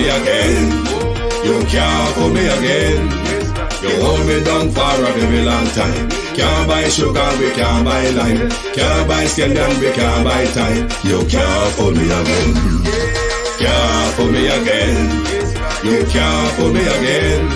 me again. You can't fool me again. You hold me down for a very long time. Can't buy sugar, we can't buy lime. Can't buy scallion, we can't buy time. You can't fool me again. Can't fool me again. You can't fool me again.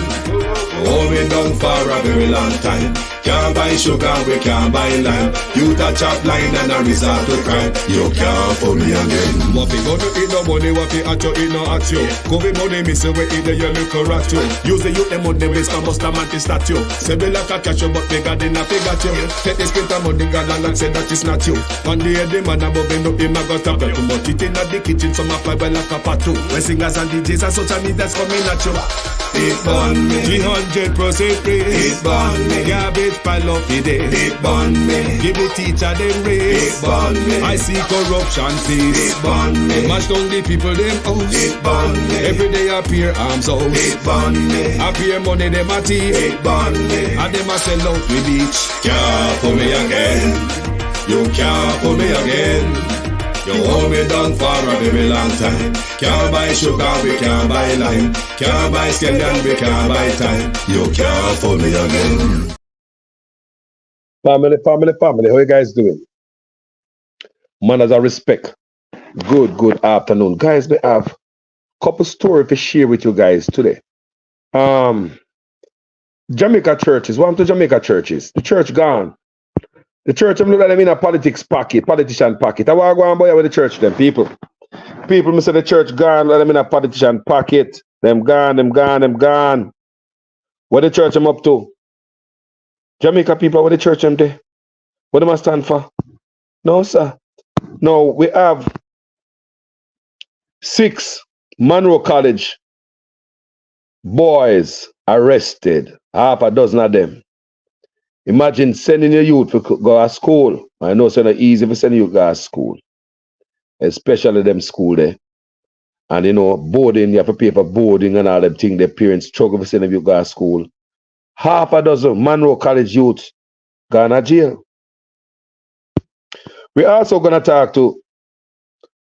Hold me down for a very long time. Can't buy sugar, we can't buy lime. You touch up line and a resort to crime. You can't fool me again. What we gonna eat no money, what we at you, eat no at you. Covid money, miss away, eat the your little rat you. Use the youth, the money, waste and bust a mantis statue. Say be like a cashew, but bigger than a figure you. Take the splinter money, gal and say that is not you. One day the man above him, him a got a belt. Too much it in the kitchen, some a fly well like a patu. When singers and DJs and social media's coming at you. It burn me. 300% raise. It burn me. Garbage pile up the day. It burn me. Give the teacher them raise. It burn me. I see corruption cease. It burn me. Mash down the people them house. It burn me. Every day appear arms out. It burn me. Appear money them a thief. It burn me. And them a sell out with beach. Can't fool me again. You can't fool me again. You hold me down for a very long time. Can't buy sugar, we can't buy lime. Can't buy scallion, we can't buy time. You can't fool me again. Family, how you guys doing? Manners and respect. Good afternoon. Guys, we have a couple stories to share with you guys today. Jamaica churches, one to Jamaica churches. The church gone. The church, I'm looking at them in a politician pocket. I want to go and boy with the church, them people. People, me say the church gone, let them in a politician pocket. Them gone. What the church I'm up to? Jamaica people, what the church I'm there? What am I stand for? No, sir. No, we have 6 Monroe College boys arrested. Half a dozen of them. Imagine sending your youth to go to school. I know it's not easy for sending you to go to school. Especially them school there. And you know, boarding, you have to pay for boarding and all them things. Their parents struggle for sending you to go to school. Half a dozen Monroe College youth gone to jail. We're also going to talk to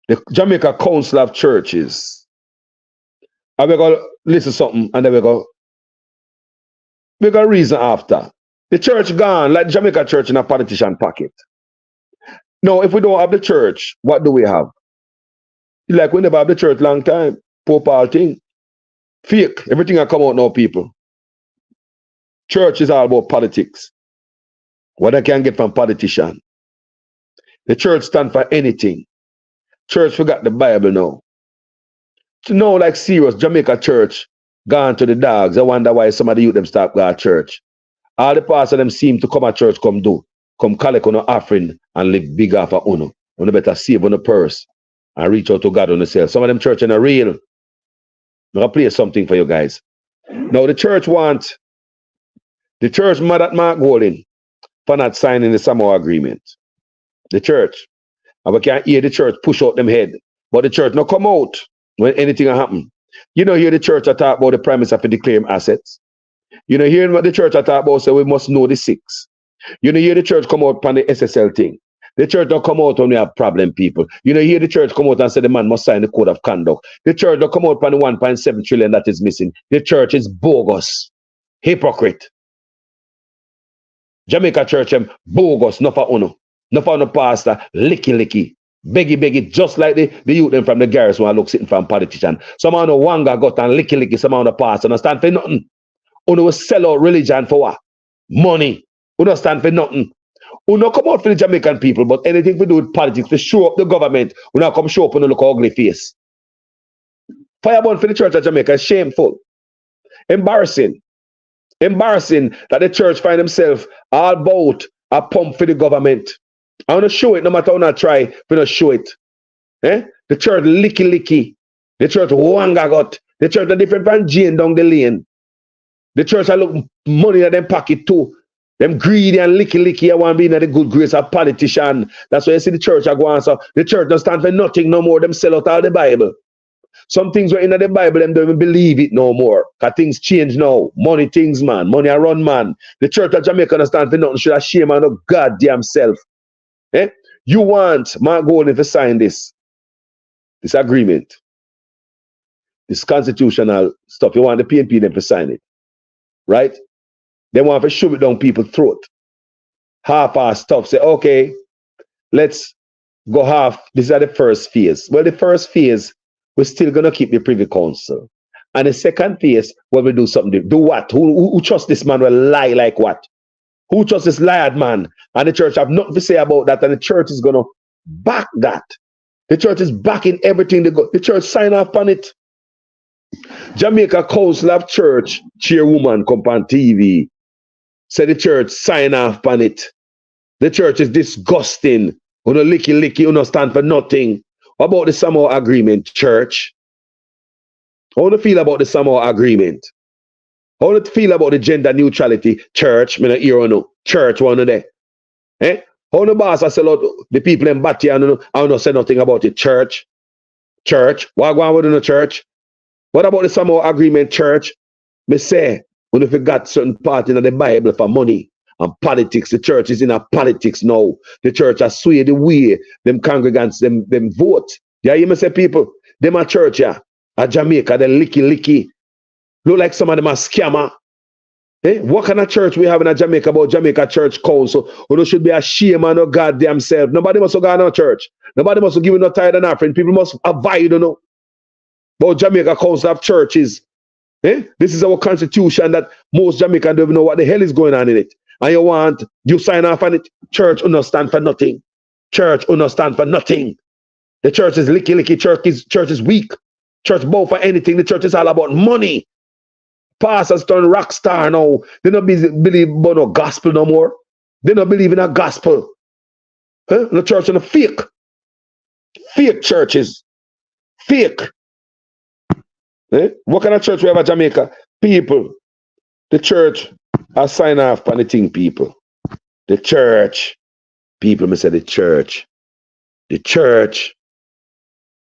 the Jamaica Council of Churches. And we're going to listen to something and then we're going to reason after. The church gone, like Jamaica church in a politician pocket. Now, if we don't have the church, what do we have? Like we never have the church long time. Poor Paul thing. Fake. Everything that come out now, people. Church is all about politics. What I can get from politician. The church stand for anything. Church forgot the Bible now. To know like serious Jamaica church gone to the dogs. I wonder why some of the youth them start going to church. All the pastors them seem to come at church, come collect on an offering and live big off of uno. You better save on the purse and reach out to God on yourself. Some of them church are real. I'm gonna play something for you guys. Now the church mad at Mark Golding for not signing the Samoa agreement. The church. And we can't hear the church push out them head. But the church no come out when anything happen. You know, hear the church talk about the premise of declaring assets. You know, hearing what the church talk about, say we must know the 6. You know, hear the church come out on the SSL thing. The church don't come out when we have problem, people. You know, hear the church come out and say the man must sign the code of conduct. The church don't come out on the 1.7 trillion that is missing. The church is bogus. Hypocrite. Jamaica church, bogus, not for uno. Not for no pastor, licky. Beggy, just like the youth them from the garrison who look sitting from politician. Some of the wanga got and licky, some of the pastor don't stand for nothing. Uno will sell out religion for what? Money. Uno stand for nothing. Uno come out for the Jamaican people, but anything to do with politics, to show up the government, uno come show up and look ugly face. Fireborn for the church of Jamaica is shameful. Embarrassing that the church find themselves all about a pump for the government. I want to show it no matter how I try, we don't show it. The church licky. The church wanga got. The church are different from Jane down the lane. The church I look money in them pocket too. Them greedy and licky. I want to be in the good grace of politician. That's why you see the church I go on. So the church don't stand for nothing no more. Them sell out all the Bible. Some things were in the Bible, them don't even believe it no more. Because things change now. Money things, man. Money I run, man. The church of Jamaica don't stand for nothing. Should have shame on no goddamn self. You want Mark Golding to sign this agreement. this constitutional stuff. You want the PNP them to sign it, right? They want to shove it down people's throat. Half-ass stuff. Say, okay, let's go half. These are the first phase. Well, the first phase, we're still gonna keep the Privy Council. And the second phase, well, we do something. Do what? Who trusts this man will lie like what? Who trusts this liar man? And the church have nothing to say about that, and the church is gonna back that. The church is backing everything they go. The church sign off on it. Jamaica Council of Church chairwoman come on TV. Say the church sign off on it. The church is disgusting. You know, licky, you know, stand for nothing. What about the Samoa Agreement, church? How do you feel about the Samoa Agreement? How do you feel about the gender neutrality, church? Me not hear or no. Church, one of them. Eh? How the boss I sell out the people in Batty and I don't say nothing about it, church? Church? What go on with the church? What about the Samoa Agreement, church? Me say, when if you got certain part in the Bible for money and politics, the church is in a politics now. The church has swayed the way them congregants, them vote. Yeah, you must say people, them a church, yeah. At Jamaica, they licky. Look like some of them are scammer. Eh? What kind of church we have in Jamaica about Jamaica Church Council? Who should be ashamed of no goddamn self. Nobody must go no church. Nobody must give no tithe and offering. People must abide, you know. About Jamaica Council of Churches. Eh? This is our constitution that most Jamaicans don't even know what the hell is going on in it. And you sign off on it. Church will not stand for nothing. Church will not stand for nothing. The church is licky. Church is weak. Church bow for anything. The church is all about money. Pastors turn rock star now. They don't believe about no gospel no more. They don't believe in a gospel. Huh? The church is a fake. Fake churches. Fake. Eh? What kind of church we have in Jamaica? People. The church are sign off on the thing, people. The church. People may say the church. The church.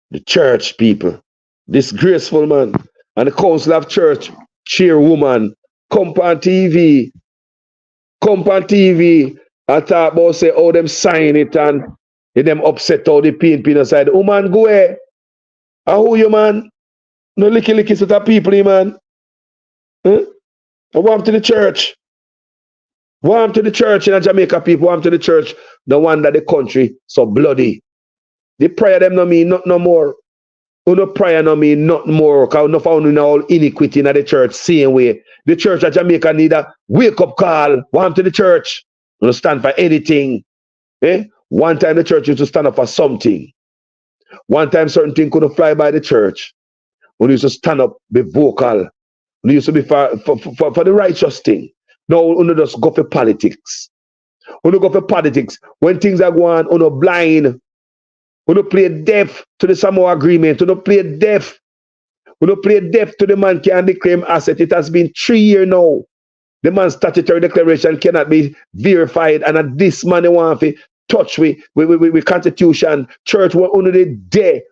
The church, people. Disgraceful, man. And the Council of Church chairwoman come on TV. I talk about say how them sign it and them upset all the PNP side. Oh man, go away. Who you, man? No licky sort of people, man. Huh? I want to the church. Want to the church in Jamaica, people. Want to the church. The one that the country so bloody. The prayer them no mean not no more. No prayer no mean not more. Because no found in all iniquity in the church same way. The church of Jamaica need a wake up call. Want to the church. No stand for anything. Eh? One time the church used to stand up for something. One time certain thing couldn't fly by the church. When used to stand up, be vocal. When used to be for the righteous thing. Now we just go for politics. We go for politics. When things are going on, we blind. We don't play deaf to the Samoa Agreement. We don't play deaf. We don't play deaf to the man can declare asset. It has been 3 years now. The man's statutory declaration cannot be verified. And at this man they want to touch with constitution. Church were under the day.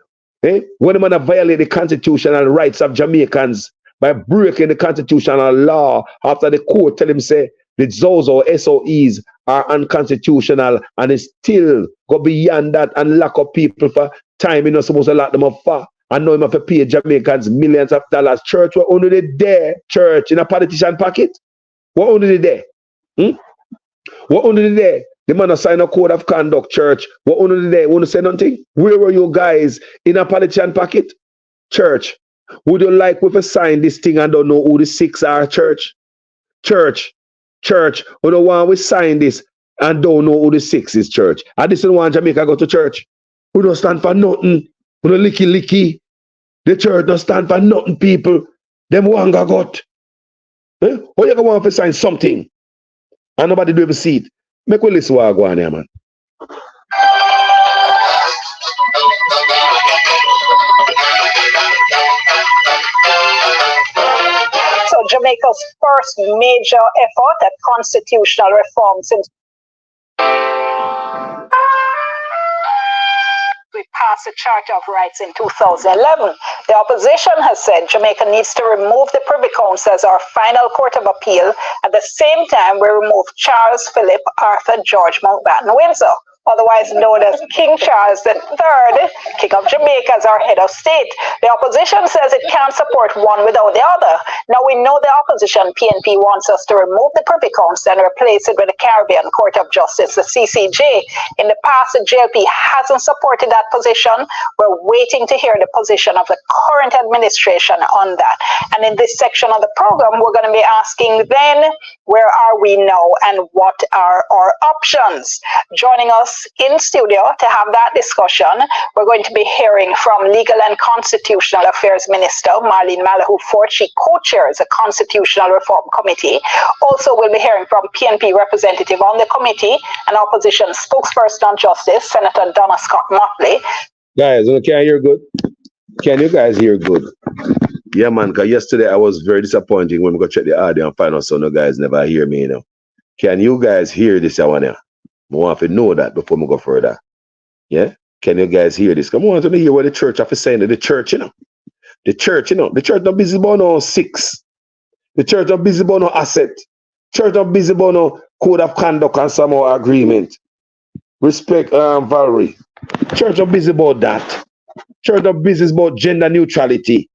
Eh? When the man violate the constitutional rights of Jamaicans by breaking the constitutional law after the court tell him say the Zozo SOEs are unconstitutional and it still go beyond that and lock up people for time you're not supposed to lock them up for. I know him have to pay Jamaicans millions of dollars. Church were under the day. Church in a politician pocket. What under the day? What under the day? The man has signed a code of conduct, church. What under the day? Want to say nothing? Where were you guys in a politician pocket? Church. Would you like we to sign this thing and don't know who the 6 are, church? Church. We don't want we sign this and don't know who the 6 is, church. I just don't want Jamaica go to church. We don't stand for nothing. We don't licky. The church don't stand for nothing, people. Them wanga got. Eh? Or you go want to sign something and nobody do ever see it. Make we listen what I go on here, man. So Jamaica's first major effort at constitutional reform since we passed the Charter of Rights in 2011. The opposition has said Jamaica needs to remove the Privy Council as our final court of appeal. At the same time, we remove Charles Philip Arthur George Mountbatten Windsor. otherwise known as King Charles III, King of Jamaica, as our head of state. The opposition says it can't support one without the other. Now we know the opposition, PNP, wants us to remove the Privy Council and replace it with the Caribbean Court of Justice, the CCJ. In the past, the JLP hasn't supported that position. We're waiting to hear the position of the current administration on that. And in this section of the program, we're going to be asking then, where are we now and what are our options? Joining us in studio to have that discussion, we're going to be hearing from Legal and Constitutional Affairs Minister Marlene Malahoo Forte. She co-chairs a Constitutional Reform Committee. Also, we'll be hearing from PNP representative on the committee and opposition spokesperson on justice, Senator Donna Scott Motley. Guys, can you hear good? Can you guys hear good? Yeah, man, because yesterday I was very disappointed when we go check the audio and find out some of the guys never hear me, you know. Can you guys hear this? I want to know that before we go further. Yeah? Can you guys hear this? Come on, I want to hear what the church have to say. The church, you know. The church not busy about no 6. The church not busy about no asset. Church not busy about no code of conduct and some more agreement. Respect, Valerie. Church not busy about that. Church not busy about gender neutrality.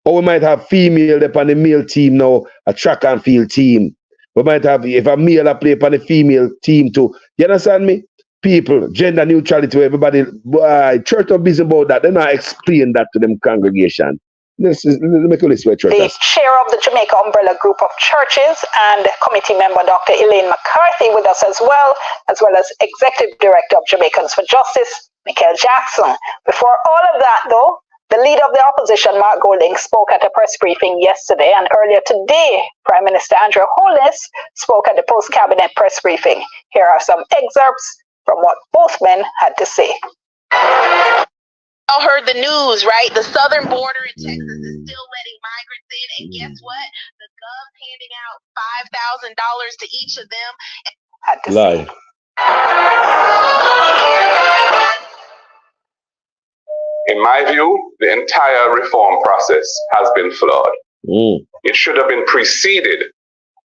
Or we might have female upon the male team now, a track and field team. We might have, if a male play upon the female team too. You understand me? People, gender neutrality to everybody. Church not busy about that. They not explain that to them congregation. Let's make a list where church. The chair of the Jamaica Umbrella Group of Churches and committee member Dr. Elaine McCarthy with us as well as Executive Director of Jamaicans for Justice, Michael Jackson. Before all of that though, the leader of the opposition, Mark Golding, spoke at a press briefing yesterday, and earlier today, Prime Minister Andrew Holness spoke at the post-cabinet press briefing. Here are some excerpts from what both men had to say. Y'all heard the news, right? The southern border in Texas is still letting migrants in, and guess what? The gov's handing out $5,000 to each of them. Had to Lie. In my view, the entire reform process has been flawed. It should have been preceded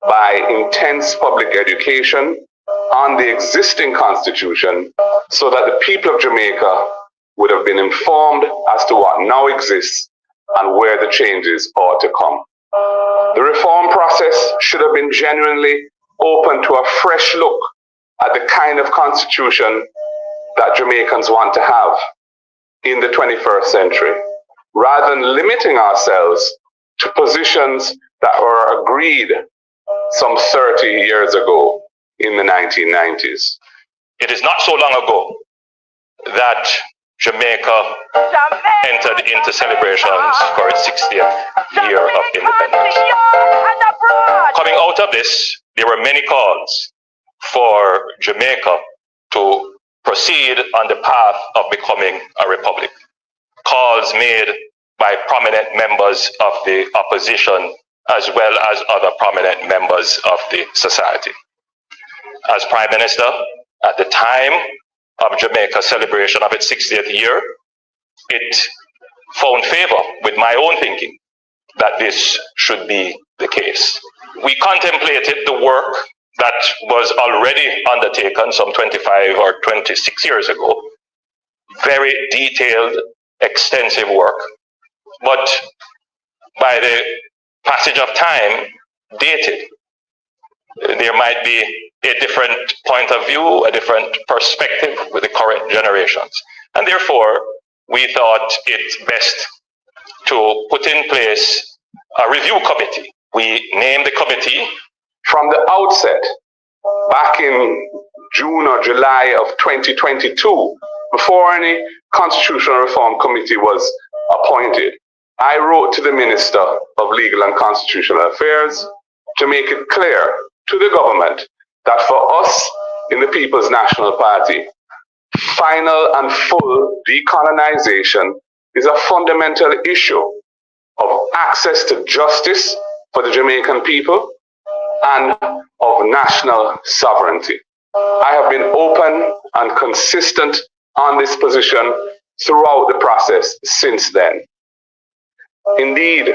by intense public education on the existing constitution so that the people of Jamaica would have been informed as to what now exists and where the changes ought to come. The reform process should have been genuinely open to a fresh look at the kind of constitution that Jamaicans want to have in the 21st century, rather than limiting ourselves to positions that were agreed some 30 years ago in the 1990s. It is not so long ago that Jamaica entered into celebrations for its 60th year of independence. Coming out of this, there were many calls for Jamaica to proceed on the path of becoming a republic. Calls made by prominent members of the opposition as well as other prominent members of the society. As Prime Minister, at the time of Jamaica's celebration of its 60th year, it found favor with my own thinking that this should be the case. We contemplated the work that was already undertaken some 25 or 26 years ago. Very detailed, extensive work, but by the passage of time, dated. There might be a different point of view, a different perspective with the current generations. And therefore, we thought it best to put in place a review committee. We named the committee. From the outset, back in June or July of 2022, before any constitutional reform committee was appointed, I wrote to the Minister of Legal and Constitutional Affairs to make it clear to the government that for us in the People's National Party, final and full decolonization is a fundamental issue of access to justice for the Jamaican people and of national sovereignty. I have been open and consistent on this position throughout the process since then. Indeed,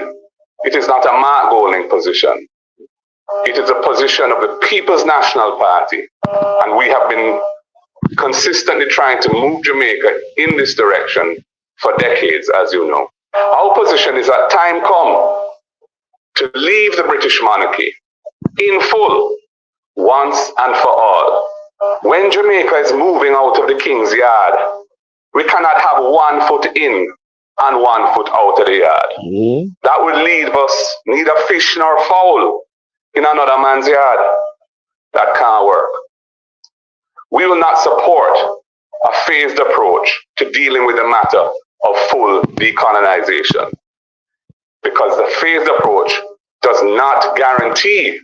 it is not a Mark Golding position. It is a position of the People's National Party, and we have been consistently trying to move Jamaica in this direction for decades, as you know. Our position is that time come to leave the British monarchy in full, once and for all. When Jamaica is moving out of the King's Yard, we cannot have 1 foot in and 1 foot out of the yard. That would leave us neither fish nor fowl in another man's yard. That can't work. We will not support a phased approach to dealing with the matter of full decolonization, because the phased approach does not guarantee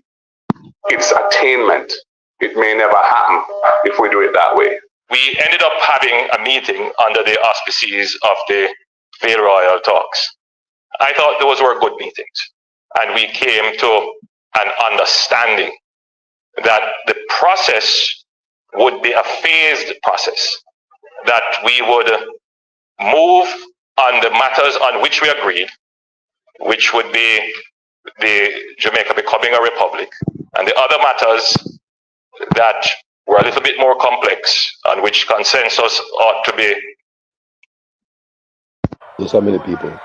its attainment. It may never happen if we do it that way. We ended up having a meeting under the auspices of the Vale Royal talks. I thought those were good meetings, and we came to an understanding that the process would be a phased process, that we would move on the matters on which we agreed, which would be the Jamaica becoming a republic, and the other matters that were a little bit more complex, on which consensus ought to be. There's so many people.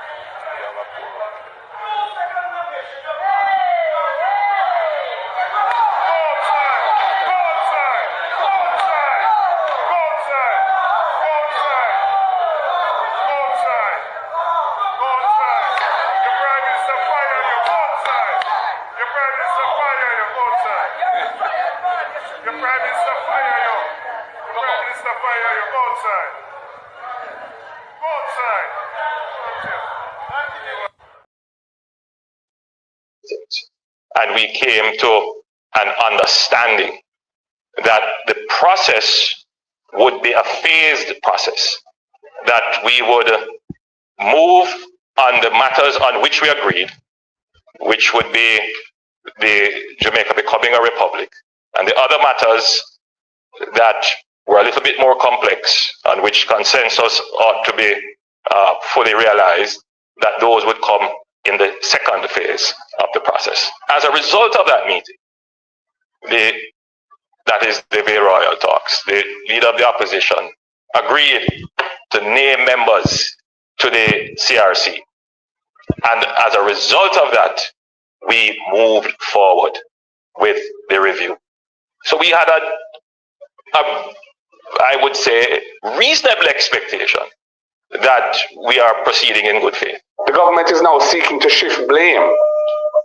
And we came to an understanding that the process would be a phased process, that we would move on the matters on which we agreed, which would be the Jamaica becoming a republic, and the other matters that were a little bit more complex, on which consensus ought to be fully realized, that those would come in the second phase of the process. As a result of that meeting, that is the Vale Royal talks, the leader of the opposition agreed to name members to the CRC. And as a result of that, we moved forward with the review. So we had I would say, reasonable expectation that we are proceeding in good faith. The government is now seeking to shift blame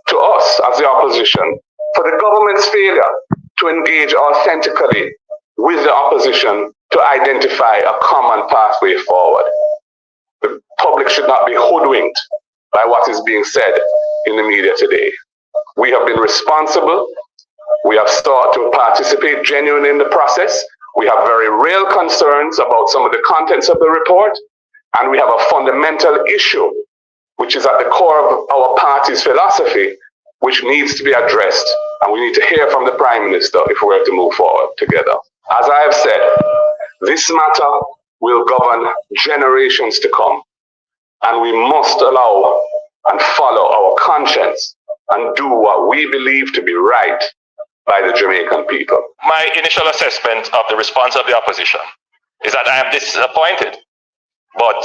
to us as the opposition for the government's failure to engage authentically with the opposition to identify a common pathway forward. The public should not be hoodwinked by what is being said in the media today. We have been responsible. We have sought to participate genuinely in the process. We have very real concerns about some of the contents of the report, and we have a fundamental issue which is at the core of our party's philosophy, which needs to be addressed, and we need to hear from the Prime Minister if we're to move forward together. As I have said, this matter will govern generations to come, and we must allow and follow our conscience and do what we believe to be right by the Jamaican people. My initial assessment of the response of the opposition is that I am disappointed, but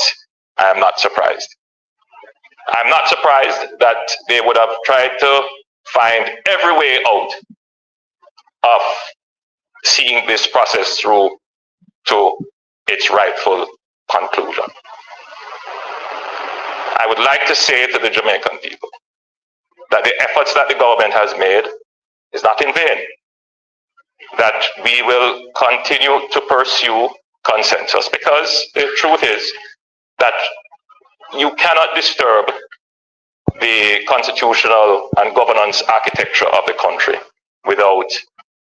I am not surprised. I'm not surprised that they would have tried to find every way out of seeing this process through to its rightful conclusion. I would like to say to the Jamaican people that the efforts that the government has made is not in vain, that we will continue to pursue consensus, because the truth is that you cannot disturb the constitutional and governance architecture of the country without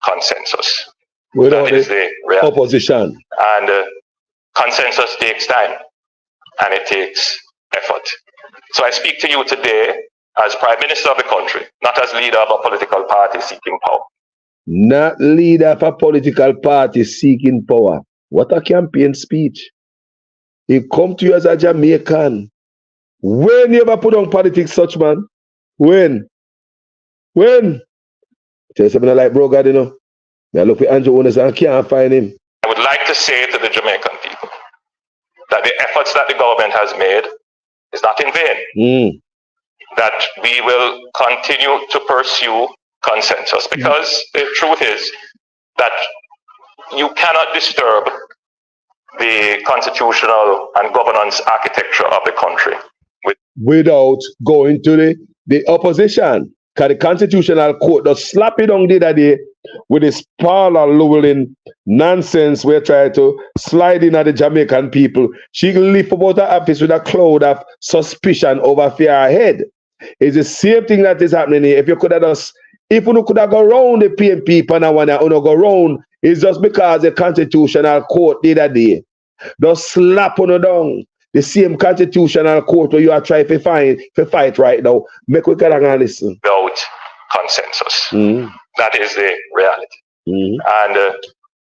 consensus. Without that is the reality. Opposition. And consensus takes time, and it takes effort. So I speak to you today as Prime Minister of the country, not as leader of a political party seeking power. Not leader of a political party seeking power. What a campaign speech. He come to you as a Jamaican. When you ever put on politics, such man? When? When? Tell you something like bro God, you know. I look for Andrew Owners and I can't find him. I would like to say to the Jamaican people that the efforts that the government has made is not in vain. That we will continue to pursue consensus, because the truth is that you cannot disturb the constitutional and governance architecture of the country without going to the opposition. Because the Constitutional Court does slap it on the other day with this Paula Llewellyn nonsense. We're trying to slide in at the Jamaican people. She can lift about her office with a cloud of suspicion over her head. It's the same thing that is happening here. If you could have just, if you could have gone around the PNP Panawana, you go around, it's just because the Constitutional Court the other day just slap on you down. The same Constitutional Court where you are trying to fight right now. Make we can listen. Without consensus. That is the reality. And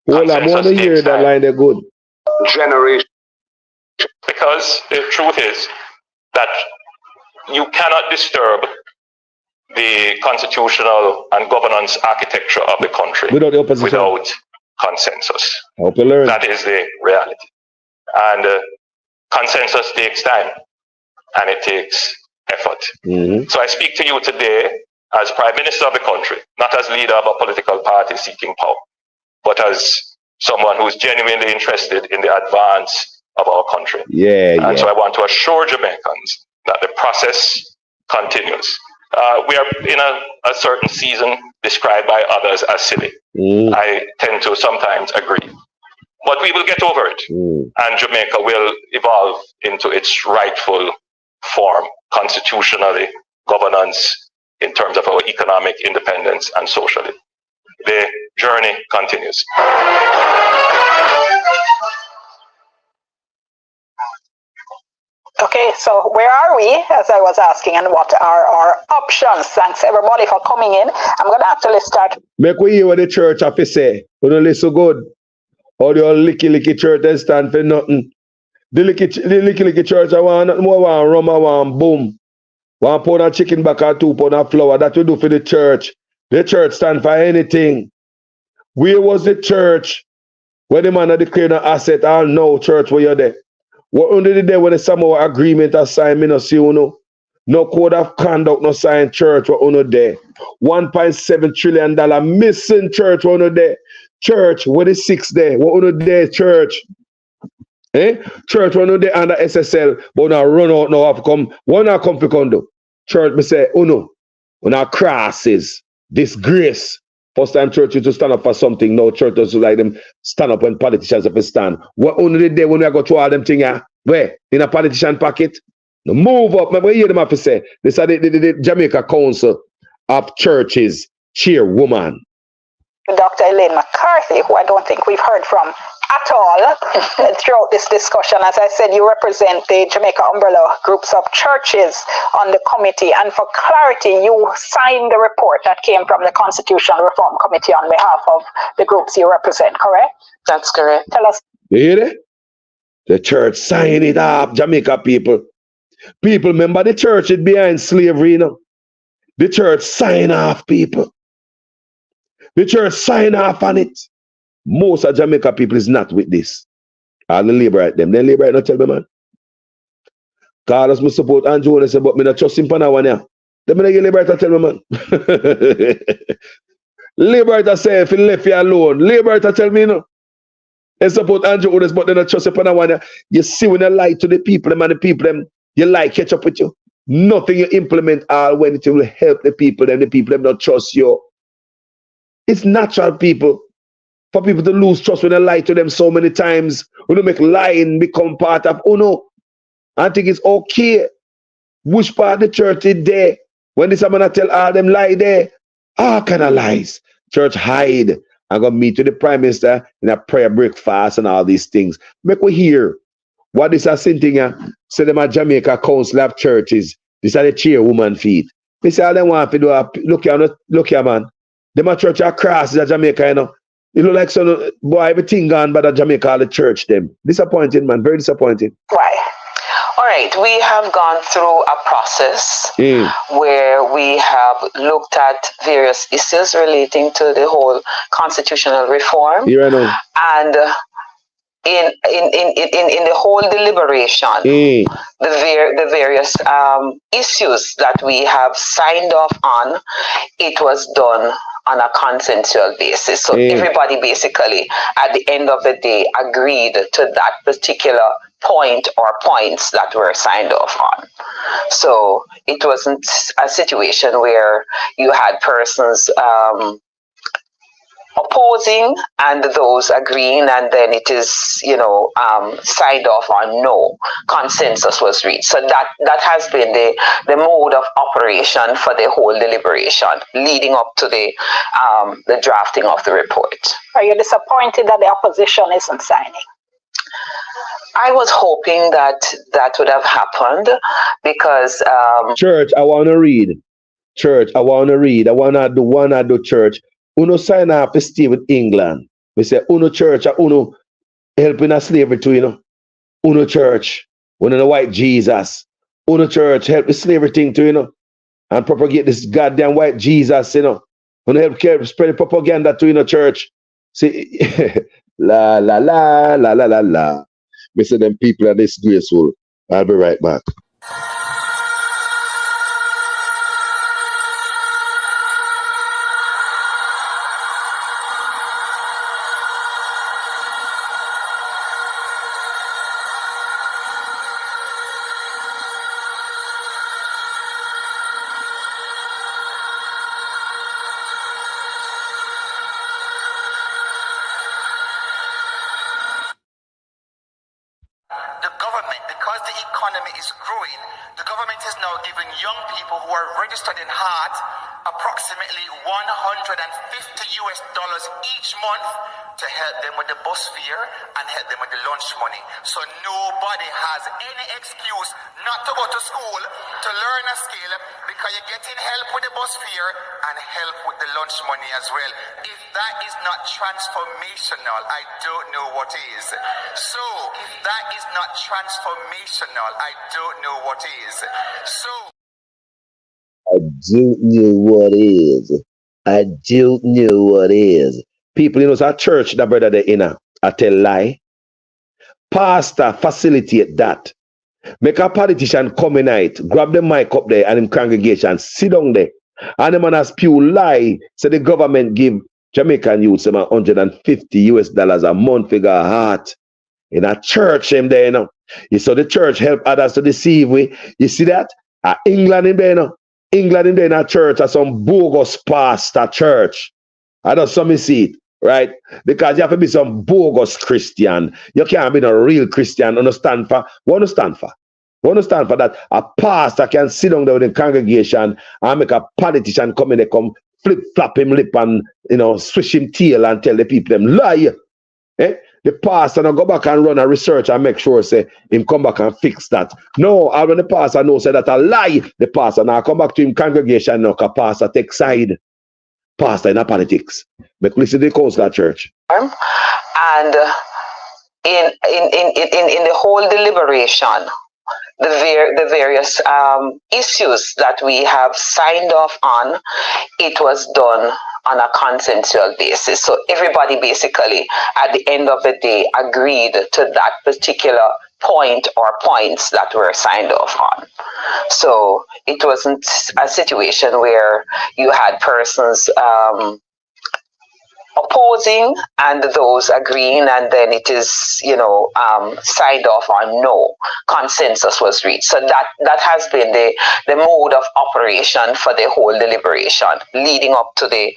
well, I want to hear that line. They're good. Generation. Because the truth is that you cannot disturb the constitutional and governance architecture of the country without the opposition, without consensus. I hope you learn. That is the reality. And consensus takes time and it takes effort. So I speak to you today as Prime Minister of the country, not as leader of a political party seeking power, but as someone who is genuinely interested in the advance of our country. And so I want to assure Jamaicans that the process continues. We are in a certain season described by others as silly. I tend to sometimes agree. But we will get over it, and Jamaica will evolve into its rightful form, constitutionally, governance, in terms of our economic independence and socially. The journey continues. Okay, so where are we, as I was asking, and what are our options? Thanks everybody for coming in. I'm going to actually start. Make we hear what the church have to say. You don't listen good. Or the old licky church they stand for nothing. The licky church I want nothing more, want rum, I want boom. 1 pound of chicken back or 2 pound of flour. That we do for the church. The church stand for anything. Where was the church? Where the man had declared an asset, all no church where you're there. What under the day when the Samoa agreement are signed, me no see you no code of conduct, no sign church what under there. $1.7 trillion missing church what under there. Church, what is 6 there? What under there, church? Church, what under there under SSL, but now run out now have come. One now come for condo. Church, me say, no. When our crosses, disgrace. First time church used to stand up for something. No church doesn't like them stand up when politicians have to stand. What under the day when we go through all them things, where? In a politician pocket? No, move up. Remember, hear them have to say. This is the Jamaica Council of Churches chairwoman. Dr. Elaine McCarthy, who I don't think we've heard from at all throughout this discussion. As I said, you represent the Jamaica umbrella groups of churches on the committee, and for clarity, you signed the report that came from the Constitutional Reform Committee on behalf of the groups you represent, correct? That's correct. Tell us. You hear it? The church signed it up, Jamaica people. People, remember the church is behind slavery, you know? The church sign off, people. The church sign off on it. Most of Jamaica people is not with this. All the Labourite them. Then Labourite not tell me, man. Carlos must support Andrew and say, but me not trust him for now one here. Then me get Labourite tell me, man. Labourite say if he left you alone. Labourite tell me, you know. They support Andrew Otis, but they not trust him for now one here. You see when you lie to the people, them and the people them, you lie catch up with you. Nothing you implement all when it will help the people them not trust you. It's natural, people, for people to lose trust when they lie to them so many times. When they make lying become part of no. I think it's okay. Which part of the church is there? When this man tell all them lie there, all kind of lies. Church hide. I'm gonna meet with the Prime Minister in a prayer breakfast and all these things. Make we hear what this is thing. Say them at Jamaica Council of Churches. This are the chairwoman feet. They say all they want to do. Look here, man. Them a church across at Jamaica, you know. It look like some boy, everything gone by the Jamaica, all the church them. Disappointing, man. Very disappointing. Right. All right, we have gone through a process where we have looked at various issues relating to the whole constitutional reform. And in the whole deliberation, the various issues that we have signed off on, it was done on a consensual basis. So everybody basically at the end of the day agreed to that particular point or points that were signed off on. So it wasn't a situation where you had persons opposing and those agreeing, and then it is, signed off on no. Consensus was reached. So that has been the mode of operation for the whole deliberation leading up to the drafting of the report. Are you disappointed that the opposition isn't signing? I was hoping that would have happened because Church, I want to read. Church, I want to do church. Uno sign up to stay with England. We say Uno church, Uno helping a slavery too, Uno church, one of the white Jesus. Uno church help the slavery thing too, and propagate this goddamn white Jesus, Uno help spread the propaganda to church. See, la la la la la la la. We say them people are disgraceful. I'll be right back. each month to help them with the bus fare and help them with the lunch money. So nobody has any excuse not to go to school to learn a skill because you're getting help with the bus fare and help with the lunch money as well. If that is not transformational, I don't know what is. So if that is not transformational, I don't know what is. So I don't know what is. I don't know what is. People, you know, it's a church that brother they in a tell lie. Pastor facilitate that. Make a politician come in night, grab the mic up there and in congregation, sit down there. And the man has spew lie. So the government give Jamaican youth some $150 a month figure heart. In a church him there, you know. You saw the church help others to deceive we. You see that? England in there, you know. England in there in a church are some bogus pastor church. I know some see it, right? Because you have to be some bogus Christian. You can't be a real Christian. Understand for that a pastor can sit down there with the congregation and make a politician come in and come flip flap him lip and swish him tail and tell the people them lie. Eh? The pastor now go back and run a research and make sure say him come back and fix that. No, when the pastor know say that a lie, the pastor now come back to him congregation now because pastor take side. Pastor in a politics. Make listen to the Coastal Church. And in the whole deliberation, the various issues that we have signed off on, it was done on a consensual basis. So everybody basically at the end of the day agreed to that particular point or points that were signed off on. So it wasn't a situation where you had persons opposing and those agreeing, and then it is signed off on no. Consensus was reached. So that has been the mode of operation for the whole deliberation leading up to the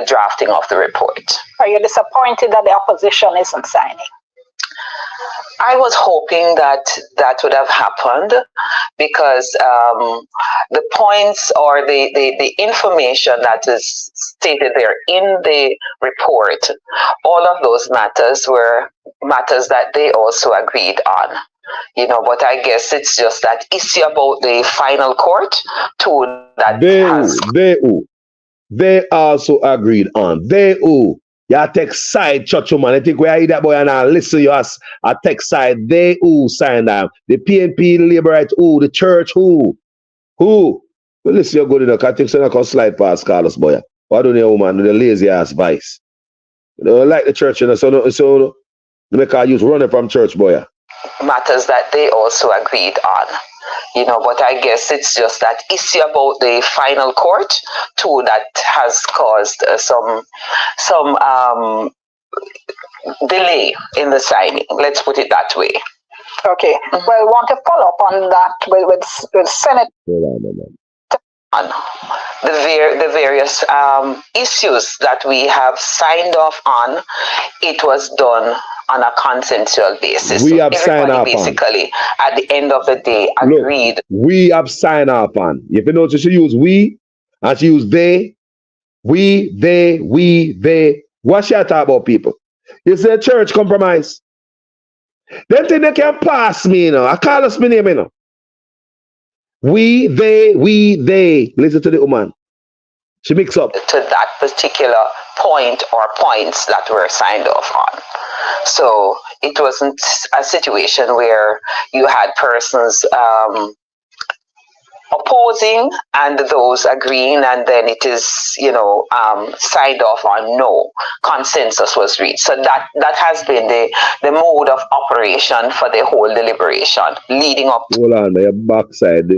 drafting of the report. Are you disappointed that the opposition isn't signing? I was hoping that would have happened because the points or the information that is stated there in the report, all of those matters were matters that they also agreed on. But I guess it's just that issue about the final court tool that they also agreed on. You take side, church woman. I think we are that boy and I listen you as I take side. They who sign them. The PNP, Labour Right, who? The church, who? Who? Well, listen, you're good enough. I think so I can slide past Carlos, boy. Why don't you, woman, the lazy ass vice? You don't like the church, you know, so make our youth running from church, boy. Matters that they also agreed on. You know, but I guess it's just that issue about the final court too that has caused some delay in the signing. Let's put it that way. Okay. Well, I want to follow up on that with Senate. On the various issues that we have signed off on, it was done on a consensual basis. We have signed off basically, at the end of the day, agreed. Look, we have signed off on. If you notice, she use we and she use they. We, they. What she talk about, people? It's a church compromise. Then think they can pass me, you know. I call us my name, you know. We, they. Listen to the woman. She mix up. To that particular point or points that were signed off on. So it wasn't a situation where you had persons opposing and those agreeing, and then it is, signed off on no. Consensus was reached. So that has been the mode of operation for the whole deliberation leading up to. Hold on, your backside.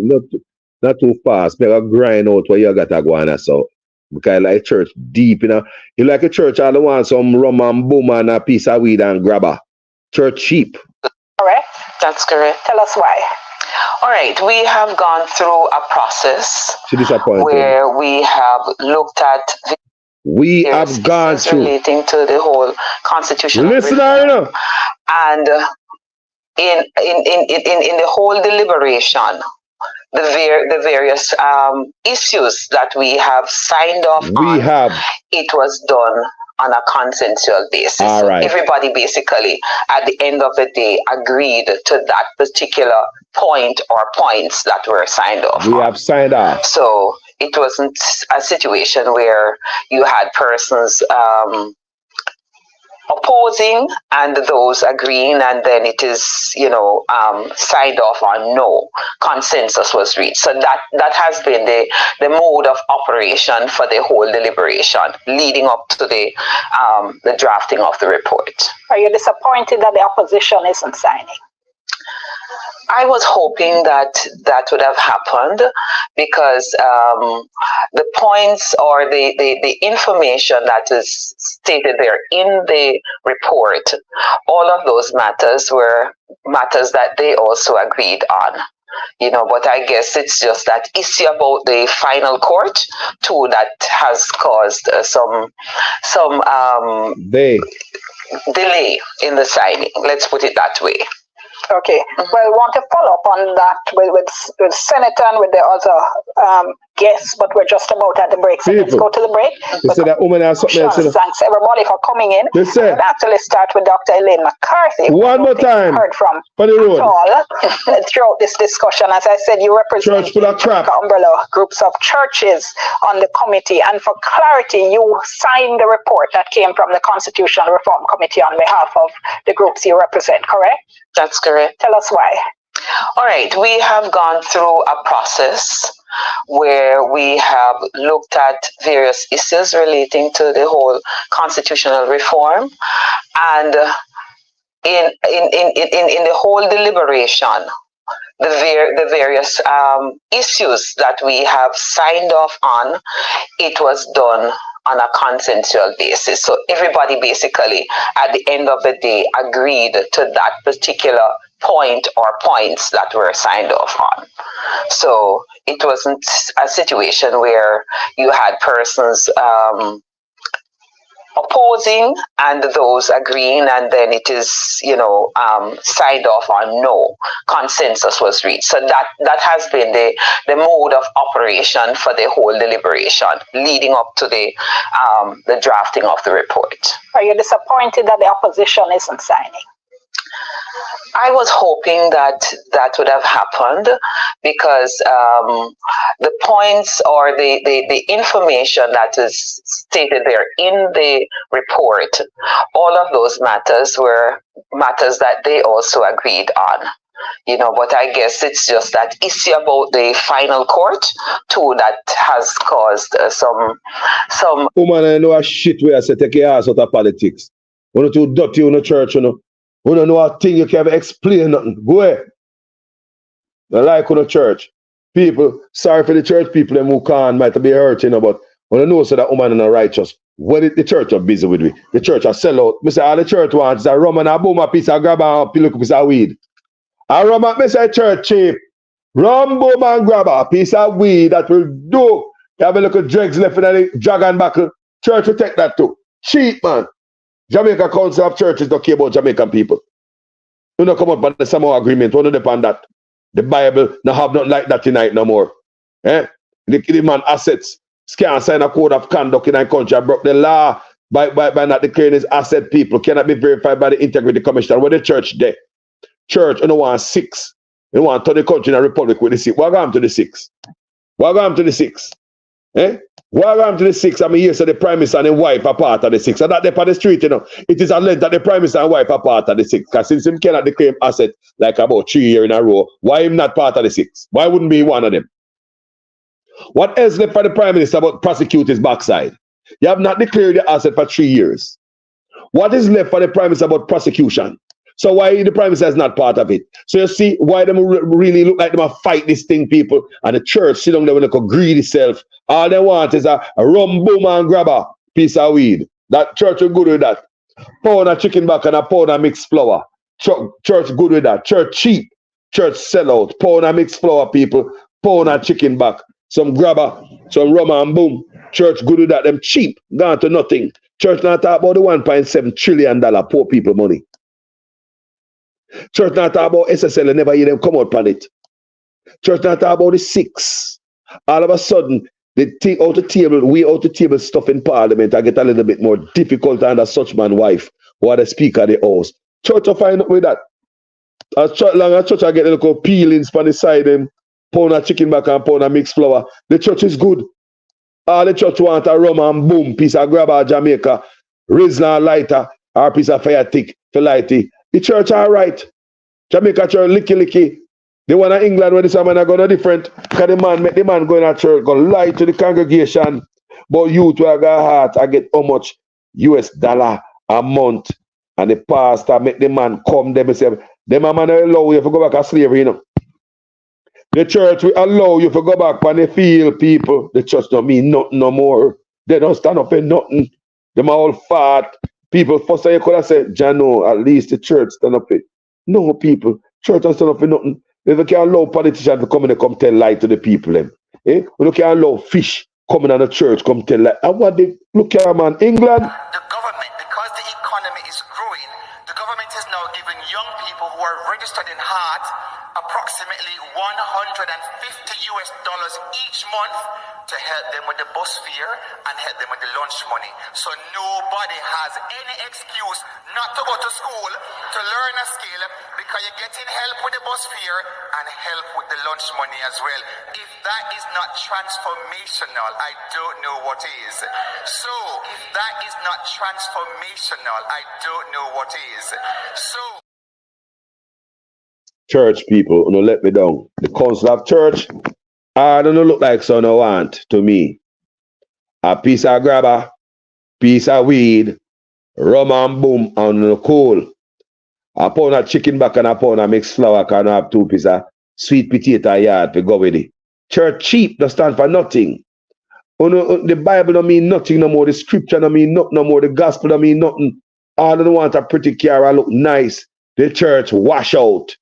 Not too fast. Make a grind out where you got to go on. So because like church deep, you know. You like a church, all the want some rum and boom and a piece of weed and grabber. Church cheap. Correct. That's correct. Tell us why. All right, we have gone through a process where we have looked at we have gone through relating to the whole constitutional listen reform, you know. And in the whole deliberation, the various issues that we have signed off on, it was done on a consensual basis. All right. So everybody basically at the end of the day agreed to that particular point or points that were signed off. We have signed off. So it wasn't a situation where you had persons opposing and those agreeing, and then it is, signed off on no. Consensus was reached. So that has been the mode of operation for the whole deliberation leading up to the drafting of the report. Are you disappointed that the opposition isn't signing? I was hoping that would have happened because the points or the information that is stated there in the report, all of those matters were matters that they also agreed on. But I guess it's just that issue about the final court too that has caused some delay in the signing. Let's put it that way. Okay. Well, I want to follow up on that with Senator and with the other guests, but we're just about at the break. So let's go to the break. Thanks everybody for coming in. We'll actually start with Dr. Elaine McCarthy. One more time. Heard from all throughout this discussion. As I said, you represent umbrella groups of churches on the committee, and for clarity, you signed the report that came from the Constitutional Reform Committee on behalf of the groups you represent, correct? That's correct. Tell us why. All right, we have gone through a process where we have looked at various issues relating to the whole constitutional reform, and in the whole deliberation, the various issues that we have signed off on, it was done on a consensual basis. So everybody basically at the end of the day agreed to that particular point or points that were signed off on. So it wasn't a situation where you had persons opposing and those agreeing, and then it is, signed off on no. Consensus was reached. So that has been the mode of operation for the whole deliberation leading up to the drafting of the report. Are you disappointed that the opposition isn't signing? I was hoping that would have happened because the points or the information that is stated there in the report, all of those matters were matters that they also agreed on. You know, but I guess it's just that issue about the final court too that has caused some. Woman, I know a shit where I say take your ass out of politics. You know too dirty in the church, you know. You don't know a thing you can explain nothing. Go ahead. I like on the church. People, sorry for the church people them who can't might be hurting, but when I know so that woman is not righteous, when the church are busy with me, the church are sell out. I say all the church wants is a rum and a boom, a piece of grab and a piece of weed. I rum and I say church cheap. Rum, boom and grab a piece of weed that will do. You have a little dregs left in the dragon buckle. Church will take that too. Cheap, man. Jamaica Council of Churches don't care about Jamaican people. You don't come up with the Samoa agreement. We don't depend that. The Bible don't have nothing like that tonight no more. Eh? The man assets. Can't sign a code of conduct in a country. I broke the law by not declaring his asset. People cannot be verified by the Integrity Commission. Where the church there? Church, you don't want 6. You want to the country in a republic with the 6. What going to the 6? What going to the 6? Eh? Welcome to the 6. I mean, here, so the Prime Minister and his wife are part of the 6. And that they on the street, you know. It is alleged that the Prime Minister and wife are part of the 6. Because since him cannot declare asset like about 3 years in a row, why him not part of the 6? Why wouldn't be one of them? What else left for the Prime Minister about prosecute his backside? You have not declared the asset for 3 years. What is left for the Prime Minister about prosecution? So why the Prime Minister is not part of it? So you see why them really look like them a fight this thing, people, and the church sit down there with a greedy self. All they want is a rum, boom, and grab a piece of weed. That church is good with that. Pound of chicken back and a pound of mixed flour. Church good with that. Church cheap. Church sell out. Pound of mixed flour, people. Pound of chicken back. Some grabber, some rum and boom. Church good with that. Them cheap. Gone to nothing. Church not talk about the $1.7 trillion poor people money. Church not talk about SSL and never hear them come out on it. Church not talk about the 6. All of a sudden, they take out the table, we out the table stuff in Parliament. I get a little bit more difficult under such man wife or the Speaker of the House. Church will find out with that. As church I get a little peelings on the side, them pound of chicken back and pound of mixed flour. The church is good. All the church want a rum and boom, piece of grabber Jamaica, Rizla lighter, or piece of fire thick for lighty. The church all right. Jamaica church licky. The one in England where this man are going different. Because the man make the man go in a church, go lie to the congregation. But you to have got heart, I get how much US dollar a month. And the pastor make the man come them and say, them a man allow you to go back to slavery, you know. The church will allow you to go back on the field, people. The church don't mean nothing no more. They don't stand up in nothing. Them all fat. People, first time you could have said, Jano, at least the church stand up it. No, people, church don't stand up for nothing. They don't can allow politicians to come in and come tell lie to the people. Them. Eh? We don't can allow fish coming on the church, come tell lie. And what they look here, man, England. The government, because the economy is growing, the government is now giving young people who are registered in heart approximately $150 each month to help them with the bus fare and help them with the lunch money. So nobody has any excuse not to go to school to learn a skill because you're getting help with the bus fare and help with the lunch money as well. If that is not transformational, I don't know what is. So if that is not transformational, I don't know what is. So church people, don't let me down. The Council of Church, I don't look like so no want to me. A piece of grabber, piece of weed, rum and boom on the coal. A pound of chicken back and a pound of mixed flour can have 2 pieces of sweet potato yard to go with it. Church cheap, don't stand for nothing. The Bible don't mean nothing no more. The scripture don't mean nothing no more. The gospel don't mean nothing. All they want a pretty car and look nice. The church wash out.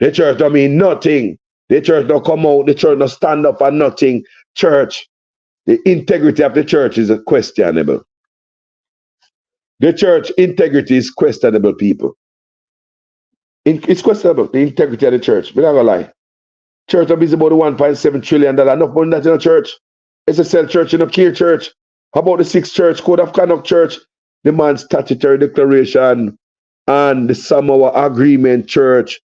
The church don't mean nothing. The church don't come out. The church don't stand up for nothing. Church, the integrity of the church is questionable. The church integrity is questionable, people. It's questionable, the integrity of the church. We're not going to lie. Church are busy about the $1.7 trillion. Enough money that in a church. It's a cell church, in a care church. How about the 6th church, code of conduct church? The man's statutory declaration and the Samoa Agreement Church,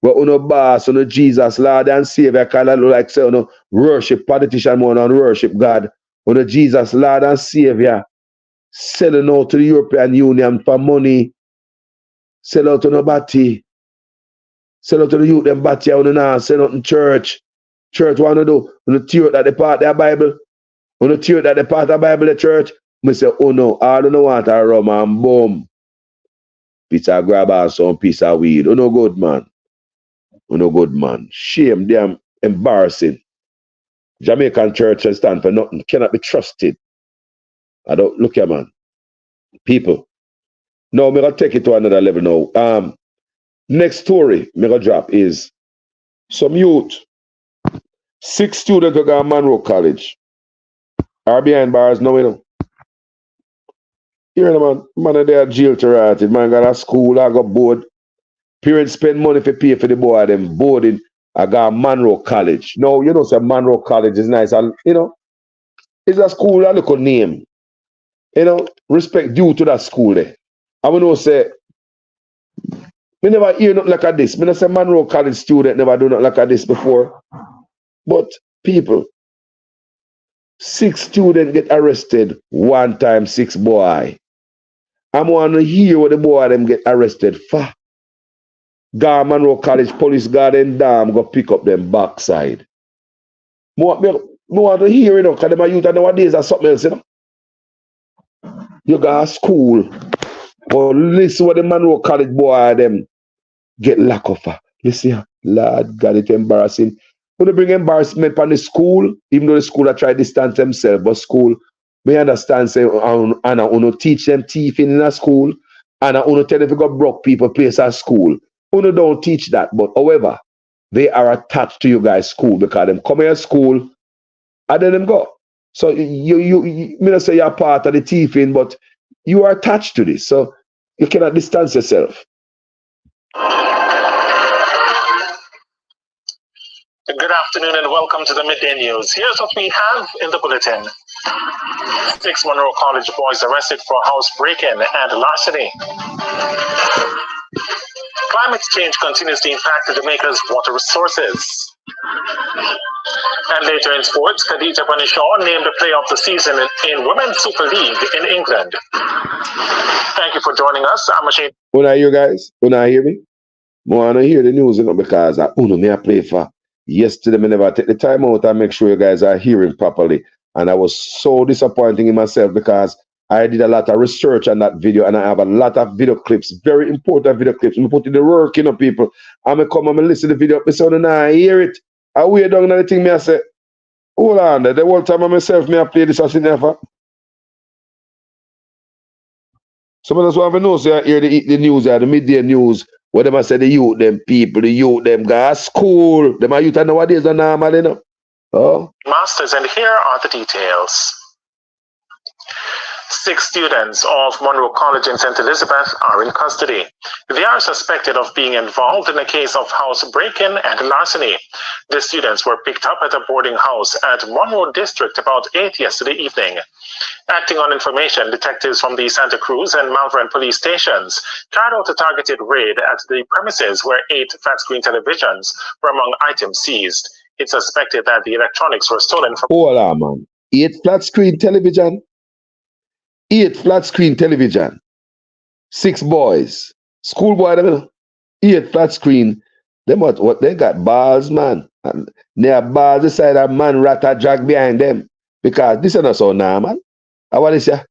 where uno boss, uno Jesus, Lord and Savior, kind of like say uno worship politician more than worship God. Uno Jesus, Lord and Savior, selling out to the European Union for money, sell out to no body, sell out to the youth, them body, uno now, sell out in church. Church, what uno do? Uno tear that the part of the Bible, uno tear that the part of the Bible, the church. I say, oh no, I don't want a rum and boom. Peter grab and some piece of weed. Oh no good man. Oh no good man. Shame, damn embarrassing. Jamaican church stand for nothing. Cannot be trusted. I don't look here, man. People. Now I'm gonna take it to another level now. Next story I'm gonna drop is some youth. 6 students who got Monroe College are behind bars now, you know. Here, man, they are jail to rot. Man got a school, I got board. Parents spend money to pay for the boy, them boarding. I got Monroe College. No, you know, say Monroe College is nice. And, you know, it's a school, a little name. You know, respect due to that school there. I want to say, we never hear nothing like this. Me not say Monroe College student never do nothing like this before. But people, 6 students get arrested one time, 6 boy. I want to hear what the boy them get arrested for. Monroe College police garden dam go pick up them backside. I want to hear, you know, because them youth nowadays are something else, you know. You got a school, but listen what the Monroe College boy them get lack of. Listen, Lord God, it's embarrassing. When they bring embarrassment on the school, even though the school are try to distance themselves, but school, we understand, say, and I want to teach them thieving in a school, and I want to tell them if you got broke people place at school. Uno don't teach that, but however, they are attached to you guys' school because them come here to school and then them go. So you may not say you're part of the thieving, but you are attached to this, so you cannot distance yourself. Good afternoon and welcome to the Midday News. Here's what we have in the bulletin. 6 Monroe College boys arrested for house break-in and larceny. Climate change continues to impact Jamaica's water resources. And later in sports, Khadija Banishaw named the player of the season in Women's Super League in England. Thank you for joining us. I'm Machine. When I hear guys, when I hear me, I want to hear the news, you know, because I play for. Yesterday, I never take the time out and make sure you guys are hearing properly. And I was so disappointing in myself because I did a lot of research on that video and I have a lot of video clips, very important video clips. I put in the work, you know, people. I'm going to come and listen to the video episode and I hear it. I wear down and the thing, I say, hold on, the whole time I myself, I play this as never. Some of us want to know, so I hear the news, the midday news. What them I say the youth, them people, the youth, them guys, school, them are youth nowadays are normal, you know. Oh. Masters, and here are the details. 6 students of Monroe College in St. Elizabeth are in custody. They are suspected of being involved in a case of house break-in and larceny. The students were picked up at a boarding house at Monroe District about 8 yesterday evening. Acting on information, detectives from the Santa Cruz and Malvern police stations carried out a targeted raid at the premises where 8 flat-screen televisions were among items seized. It's suspected that the electronics were stolen from... Hold on, man. 8 flat-screen television? 8 flat-screen television. 6 boys. Schoolboy, 8 flat-screen. Them what they got? Balls, man. And they have balls beside a man rat a drag behind them. Because this is not so normal. I want to say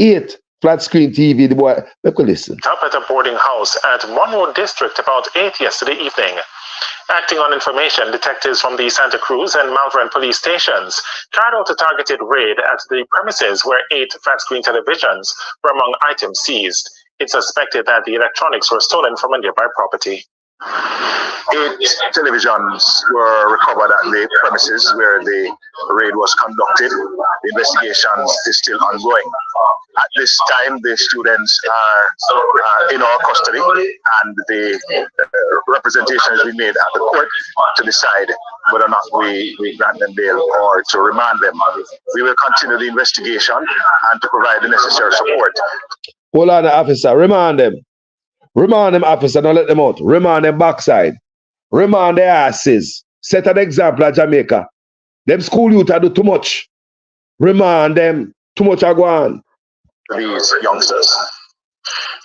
8 flat-screen TV, the boy, make a listen. Up at a boarding house at Monroe District about 8 yesterday evening. Acting on information, detectives from the Santa Cruz and Malvern police stations carried out a targeted raid at the premises where 8 flat-screen televisions were among items seized. It's suspected that the electronics were stolen from a nearby property. 8 televisions were recovered at the premises where the raid was conducted. The investigation is still ongoing. At this time, the students are in our custody, and the representation has been made at the court to decide whether or not we grant them bail or to remand them. We will continue the investigation and to provide the necessary support. Hold on, officer, remand them. Remand them officer, don't let them out. Remand them backside. Remand their asses. Set an example at Jamaica. Them school youth do too much. Remand them. Too much are going. These youngsters.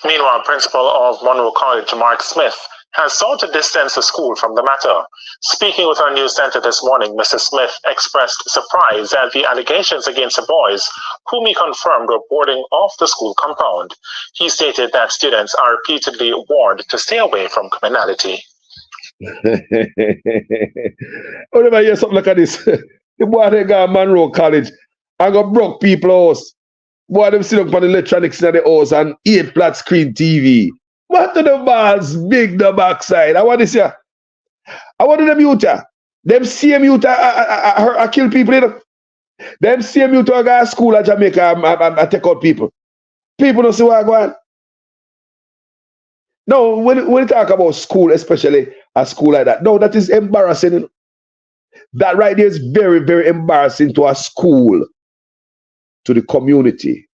Meanwhile, Principal of Monroe College, Mark Smith, has sought to distance the school from the matter. Speaking with our news center this morning, Mr. Smith expressed surprise at the allegations against the boys, whom he confirmed were boarding off the school compound. He stated that students are repeatedly warned to stay away from criminality. Whenever I hear something like this, the boy they got Monroe College, I got broke people house. Boy, them sit up on the electronics in the house and 8 flat screen TV. What do the balls big the backside? I want this here. I want them youth. Them same youth I kill people. You know? Them same youth I go to school at Jamaica and take out people. People don't see what I go on. No, when you talk about school, especially a school like that, no, that is embarrassing. You know? That right there is very, very embarrassing to a school, to the community,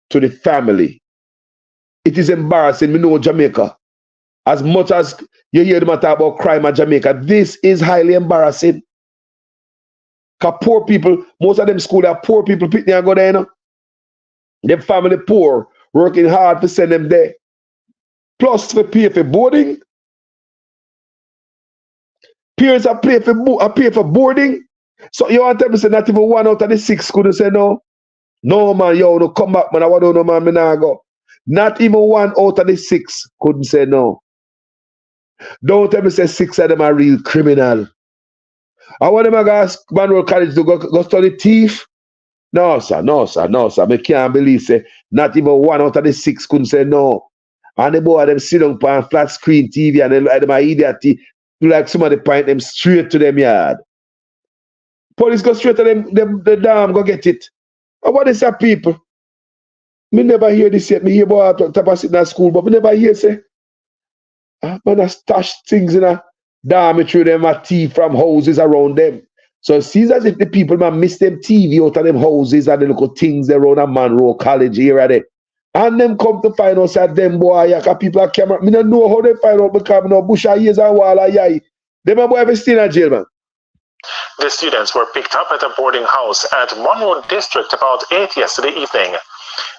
to the family. It is embarrassing. We know Jamaica. As much as you hear them talk about crime in Jamaica, this is highly embarrassing. Because poor people, most of them schools are poor people picking and go there, you know. Their family poor, working hard to send them there. Plus to pay for boarding. Parents are pay for boarding. So you want to tell me say not even 1 out of the 6 couldn't say no? No man, yo, no come back, man. I want to know, man, me nah go. Not even 1 out of the 6 couldn't say no. Don't tell me say 6 of them are real criminal. I want them to go to Monroe College to go study thief. No, sir, no, sir, no, sir. I can't believe say not even 1 out of the 6 couldn't say no. And the boy them sit down on flat screen TV and them are idiot like somebody point them straight to them yard. Police go straight to them the dam go get it. And what is that people? Me never hear this yet. Me hear boy talk about sitting at school, but me never hear say, man, I stash things in a dormitory, them a thief from houses around them. So it seems as if the people man miss them TV out of them houses and the little things around a Monroe College here and there. And them come to find out that them boy, people are camera. Me don't know how they find out because no bush years and wall yai. Them boy ever still in jail, man. The students were picked up at a boarding house at Monroe District about 8 yesterday evening.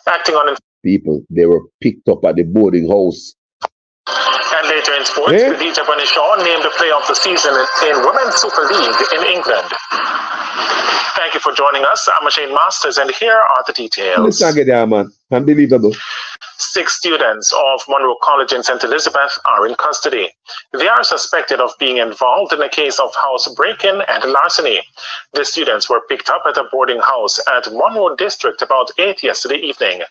Acting on people, they were picked up at the boarding house. And later in sports, the DJ Bunny Shaw named the player of the season in Women's Super League in England. Thank you for joining us. I'm Shane Masters, and here are the details. Let's not get there, man. Unbelievable. 6 students of Monroe College in St. Elizabeth are in custody. They are suspected of being involved in a case of house break-in and larceny. The students were picked up at a boarding house at Monroe District about 8 yesterday evening.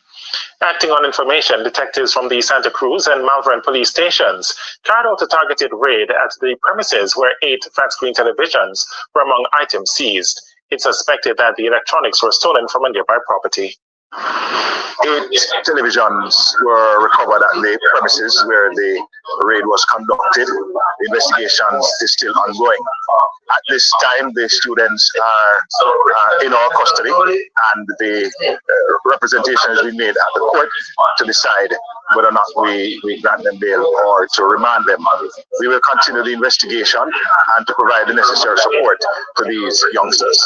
Acting on information, detectives from the Santa Cruz and Malvern police stations carried out a targeted raid at the premises where 8 flat-screen televisions were among items seized. It's suspected that the electronics were stolen from a nearby property. 8 televisions were recovered at the premises where the raid was conducted. The investigations is still ongoing. At this time, the students are in our custody, and the representation has been made at the court to decide whether or not we grant them bail or to remand them. We will continue the investigation and to provide the necessary support to these youngsters.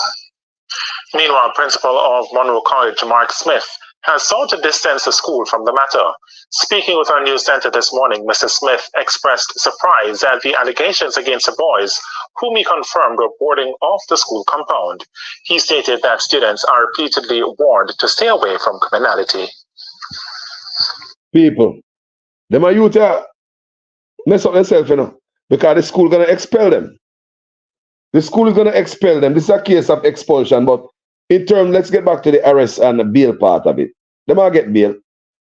Meanwhile, Principal of Monroe College, Mark Smith, has sought to distance the school from the matter. Speaking with our news center this morning, Mr. Smith expressed surprise at the allegations against the boys, whom he confirmed were boarding off the school compound. He stated that students are repeatedly warned to stay away from criminality. People, them are youth mess up themselves, you know, because the school gonna expel them. The school is gonna expel them. This is a case of expulsion, but in terms, let's get back to the arrest and the bail part of it. They might get bail.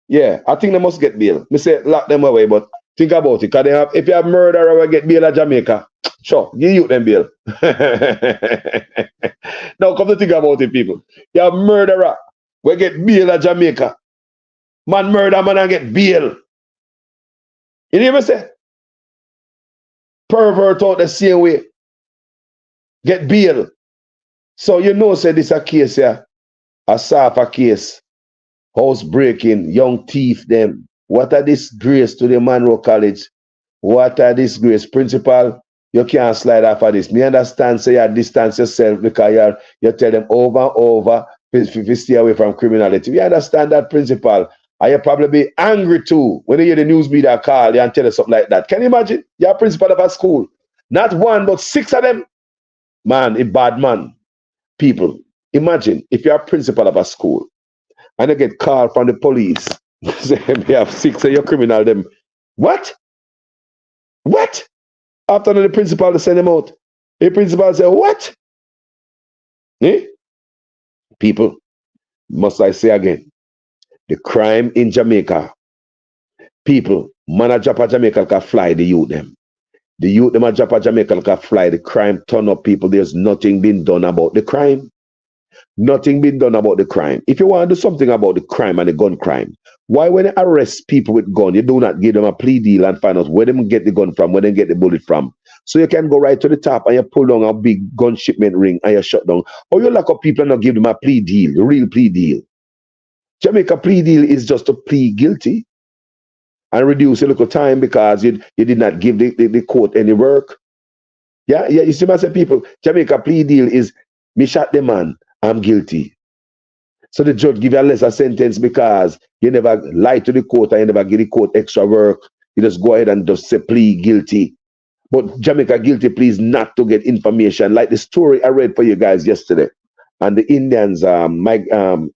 Yeah, I think they must get bail. Me say lock them away, but think about it. Cause they have, if you have murderer will get bail at Jamaica, sure, give you them bail. Now come to think about it, people. You have murderer will get bail at Jamaica. Man murder man and get bail. You hear me say? Pervert out the same way. Get bail. So you know, say this a case here, a soft case, house breaking, young thief them. What a disgrace to the Monroe College. What a disgrace. Principal, you can't slide off of this. Me understand, say you distance yourself because you tell them over and over if you stay away from criminality. We understand that, principal. And you probably be angry too when you hear the news media call you and tell you something like that. Can you imagine? You're a principal of a school. Not one, but 6 of them. Man, a bad man. People, imagine if you're a principal of a school and you get called from the police. Say, we have 6 of your criminal them. What? What? After the principal to send them out. The principal say, what? Eh? People, must I say again, the crime in Jamaica, people, man a drop a Jamaica can fly the youth them. The youth them a drop a Jamaica can fly. The crime turn up, people. There's nothing been done about the crime. Nothing been done about the crime. If you want to do something about the crime and the gun crime, why when you arrest people with gun, you do not give them a plea deal and find out where them get the gun from, where them get the bullet from. So you can go right to the top and you pull down a big gun shipment ring and you shut down. Or you lock up people and not give them a plea deal, a real plea deal. Jamaica plea deal is just to plead guilty and reduce a little time because you did not give the court any work. Yeah, you see myself, people, Jamaica plea deal is me shot the man, I'm guilty. So the judge give you a lesser sentence because you never lie to the court and you never give the court extra work. You just go ahead and just say plea guilty. But Jamaica guilty pleas not to get information. Like the story I read for you guys yesterday. And the Indians, the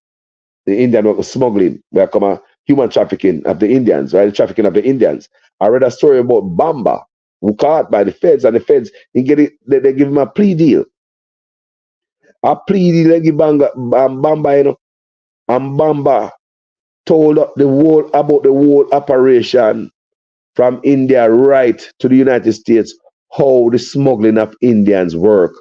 Indian smuggling, where come a human trafficking of the Indians, right? The trafficking of the Indians. I read a story about Bamba, who caught by the feds, and the feds, they give him a plea deal. A plea deal, they give Bamba, you know. And Bamba told about the whole operation from India right to the United States, how the smuggling of Indians work.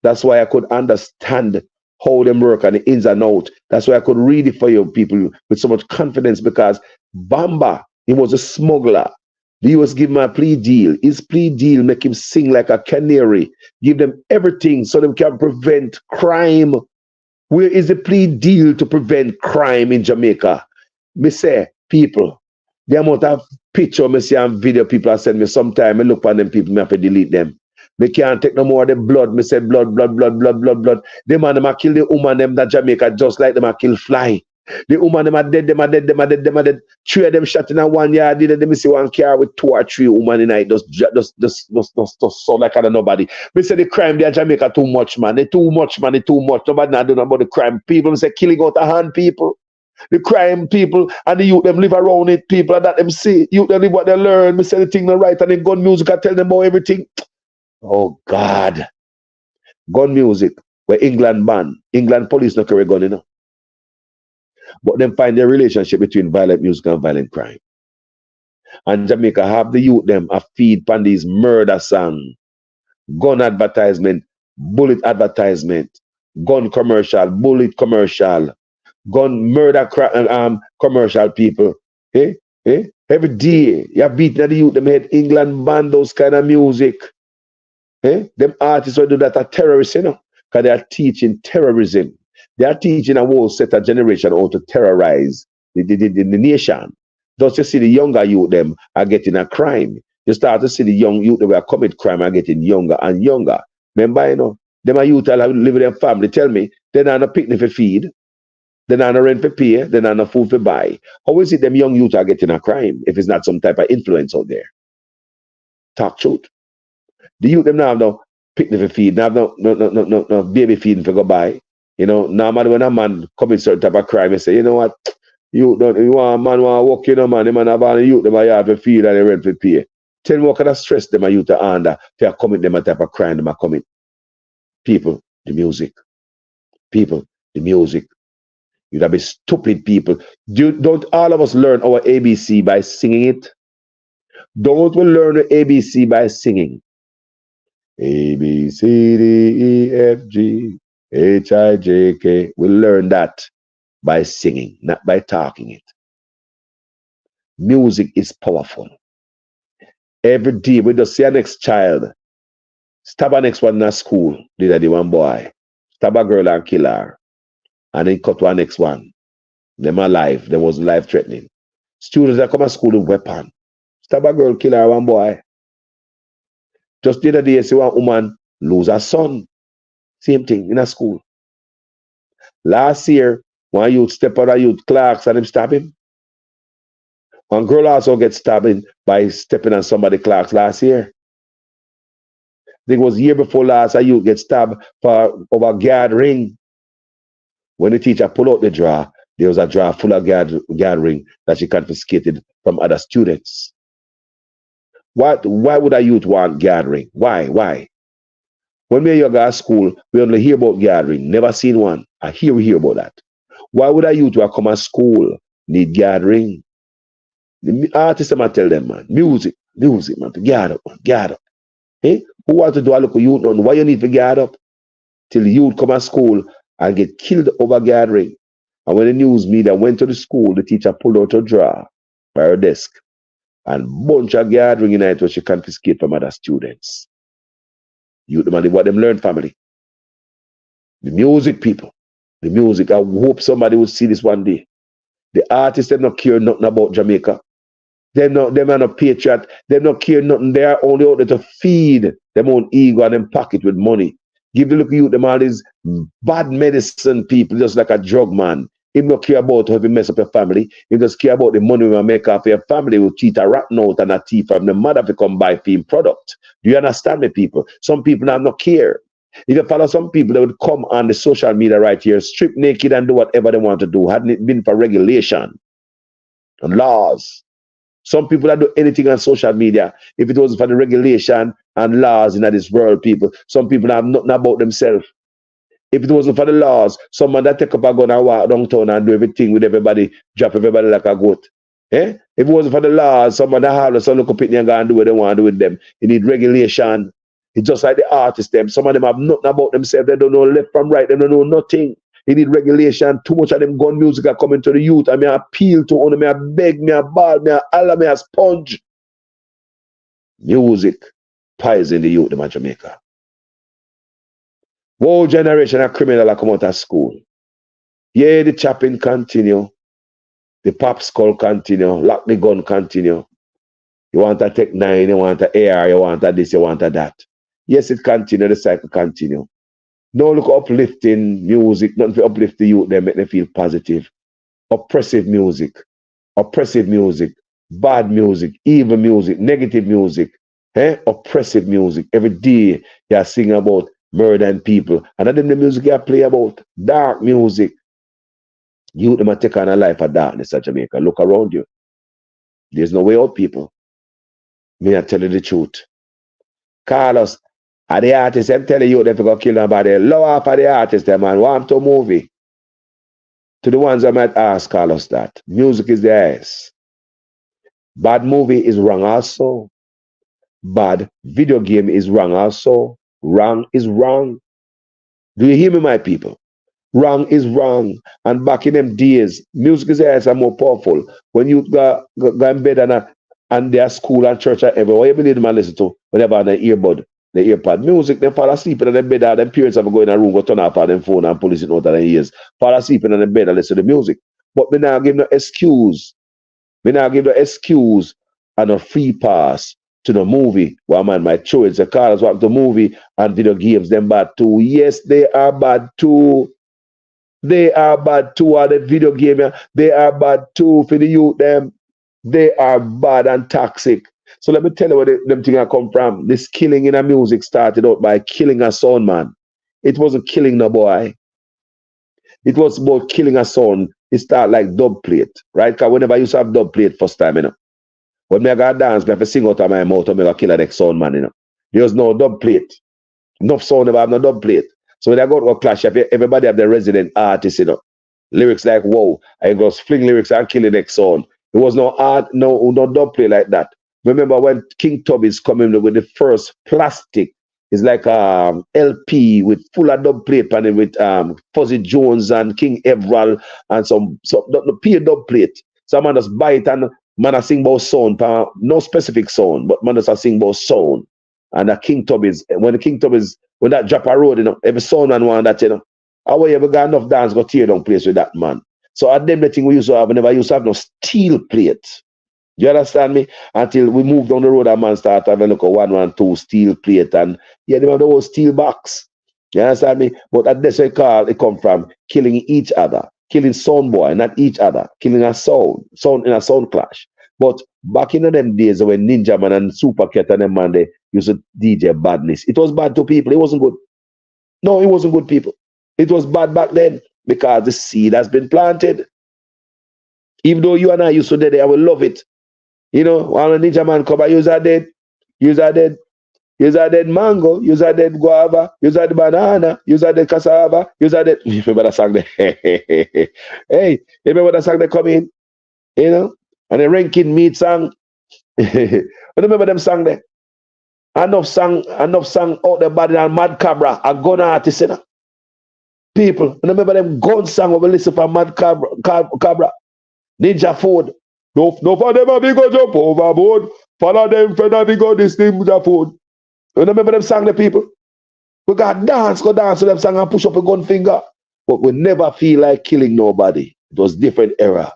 That's why I could understand how them work and the ins and out. That's why I could read it for you people with so much confidence, because Bamba, he was a smuggler. He was given a plea deal. His plea deal make him sing like a canary. Give them everything so they can prevent crime. Where is the plea deal to prevent crime in Jamaica? Me say, people, the amount of picture me see and video people have sent me sometime, I look on them people, me have to delete them. Me can't take no more of the blood. Me say blood. The man them a kill the woman them that Jamaica just like them a kill fly. The woman them are dead, them are dead. 3 of them shot in a 1 yard. Then me see one car with 2 or 3 women in it. Just so like I don't nobody. Me say the crime there in Jamaica too much, man. They too much. Nobody not doing about the crime. People say killing out of hand people. The crime people and the youth them live around it, people and that them see. Youth them live what they learn. Me say the thing not right and then gun music I tell them about everything. Oh God. Gun music where England ban. England police no carry gun, you know. But them find their relationship between violent music and violent crime. And Jamaica have the youth them a feed pan these murder song, gun advertisement, bullet advertisement, gun commercial, bullet commercial, gun murder commercial people. Every day you have beaten the youth them head. England ban those kind of music. Them artists who do that are terrorists, you know, because they are teaching terrorism. They are teaching a whole set of generation how to terrorize the nation. Don't you see the younger youth them are getting a crime? You start to see the young youth that were commit crime are getting younger and younger. Remember, you know, them are youth that live with their family. Tell me, they're not a picnic for feed, they're not a rent for pay, they're not a food for buy. How is it them young youth are getting a crime if it's not some type of influence out there? Talk truth. The youth them now have no picnic for feed, now have no baby feeding for go buy. You know, normally when a man commits certain type of crime, you say, you know what, you want a man want to walk, you know, man, the man have all the youth, them have to feed and they rent for pay. Tell me what kind of stress them are youth are under to commit them a type of crime them are commit. People, the music. People, the music. You'd have be stupid people. Don't all of us learn our ABC by singing it? Don't we learn the ABC by singing? A, B, C, D, E, F, G, H, I, J, K. We learn that by singing, not by talking it. Music is powerful. Every day we just see our next child stab our next one in a school. Did I do one boy? Stab a girl and kill her. And then cut to our next one. Them alive. They wasn't life threatening. Students that come to school with weapon. Stab a girl, kill her, one boy. Just the other day, see one woman lose her son. Same thing in a school. Last year, one youth step out of youth clerks and him stab him. One girl also gets stabbed by stepping on somebody clerks last year. I think it was year before last, a youth gets stabbed for over guard ring. When the teacher pulled out the drawer, there was a drawer full of guard ring that she confiscated from other students. Why would a youth want guard ring? Why? When we go to school, we only hear about guard ring, never seen one. We hear about that. Why would a youth who come to school need guard ring? The artists might tell them, man, music, man, to guard up, man, guard up. Hey? Who want to do a look at youth? Why you need to guard up? Till the youth come to school and get killed over guard ring. And when the news media went to the school, the teacher pulled out a drawer by her desk and bunch of guard ring in it which she confiscate from other students. Youth, man, what them learn, family. The music, people. The music. I hope somebody will see this one day. The artists, they don't care nothing about Jamaica. Them are not patriot. They don't care nothing. They are only out there to feed them own ego and them pocket with money. Give the look at you, them all these bad medicine people, just like a drug man. He don't care about how you mess up your family. He just care about the money you make off your family. Will cheat a rat out and a thief from the mother to come buy film product. Do you understand me, people? Some people have not care. If you follow some people, they would come on the social media right here, strip naked and do whatever they want to do. Hadn't it been for regulation and laws. Some people that do anything on social media, if it wasn't for the regulation and laws in this world, people, some people have nothing about themselves. If it wasn't for the laws, someone that take up a gun and walk downtown and do everything with everybody, drop everybody like a goat. Eh? If it wasn't for the laws, someone that have some look up and go and do what they want to do with them. You need regulation. It's just like the artists, them. Some of them have nothing about themselves. They don't know left from right. They don't know nothing. You need regulation. Too much of them gun music are coming to the youth. I may appeal to one. I may beg, me a ball, me a holler, me a sponge. Music poison the youth in Jamaica. Whole generation of criminals are come out of school. Yeah, the chopping continue. The pop skull continue. Lock the gun continue. You want a Tech 9, you want a AR, you want a this, you want a that. Yes, it continue, the cycle continue. No look uplifting music, nothing to uplift the youth, they make them feel positive. Oppressive music, bad music, evil music, negative music, oppressive music. Every day you sing about murdering people. And then the music you play about dark music. Youth them take on a life of darkness at Jamaica. Look around you. There's no way out, people. May I tell you the truth? Carlos, are the artists, I'm telling you, they go kill nobody. Low off of the artists, them man. Want to movie. To the ones I might ask Carlos that. Music is the ass. Bad movie is wrong also. Bad video game is wrong also. Wrong is wrong. Do you hear me, my people? Wrong is wrong. And back in them days, music is the ass and more powerful. When you go in bed and their school and church and everywhere, what you need to listen to whenever on the earbud, the earpod music, they fall asleep in the bed and their parents have to go in a room, go turn off on their phone and police it out of their ears. Fall asleep in the bed and listen to the music. But me now give no excuse. Me now give no excuse and a free pass to the movie. Well, man, my choice, the cars walk the movie and video games, them bad too. Yes, they are bad too. They are bad too. Or the video game, they are bad too for the youth, them. They are bad and toxic. So let me tell you where them things come from. This killing in a music started out by killing a son, man. It wasn't killing no boy. It was about killing a son. It started like dub plate, right? Because whenever I used to have dub plate first time, you know. When I got dance, I have to sing out of my mouth and I kill a next son, man, you know. There was no dub plate. Enough sound never have no dub plate. So when I go to a clash, everybody have their resident artist, you know. Lyrics like, whoa, I go fling lyrics and kill the next son. There was no art, no dub play like that. Remember when King Tubby's coming with the first plastic, it's like LP with full of dub plate and with Fuzzy Jones and King Everall and some the pure dub plate. So man just buy it and man I sing about sound, no specific sound, but man just sing about sound. And the King Tubby's, when that drop a road, you know, every sound man want that, you know. How you ever got enough dance go tear down place with that man? So at them the thing we used to have, we never used to have no steel plate. You understand me? Until we moved down the road, a man started having look at 112 steel plate, and yeah, they have the whole steel box. You understand me? But at this call, it come from killing each other, killing sound boy, not each other, killing a sound in a sound clash. But back in them days when Ninja Man and Super Cat and them man, they used to DJ badness. It was bad to people. It wasn't good. No, it wasn't good, people. It was bad back then because the seed has been planted. Even though you and I used to do it, I will love it. You know, when a Ninja Man come, use a dead mango, use a dead guava, use a dead banana, use a dead cassava, use a dead. You remember that song there? Hey, you remember that song that come in? You know? And the ranking meat song. You remember them song there? Enough song out there body and Mad Cabra, a gun artist, you know? People, you remember them gun song we listen for Mad Cabra? Ninja Food. No for them a big go jump overboard. Follow them friend a big go this Ninja Food. You remember them song the people? We got go dance to them song and push up a gun finger. But we never feel like killing nobody. It was different era.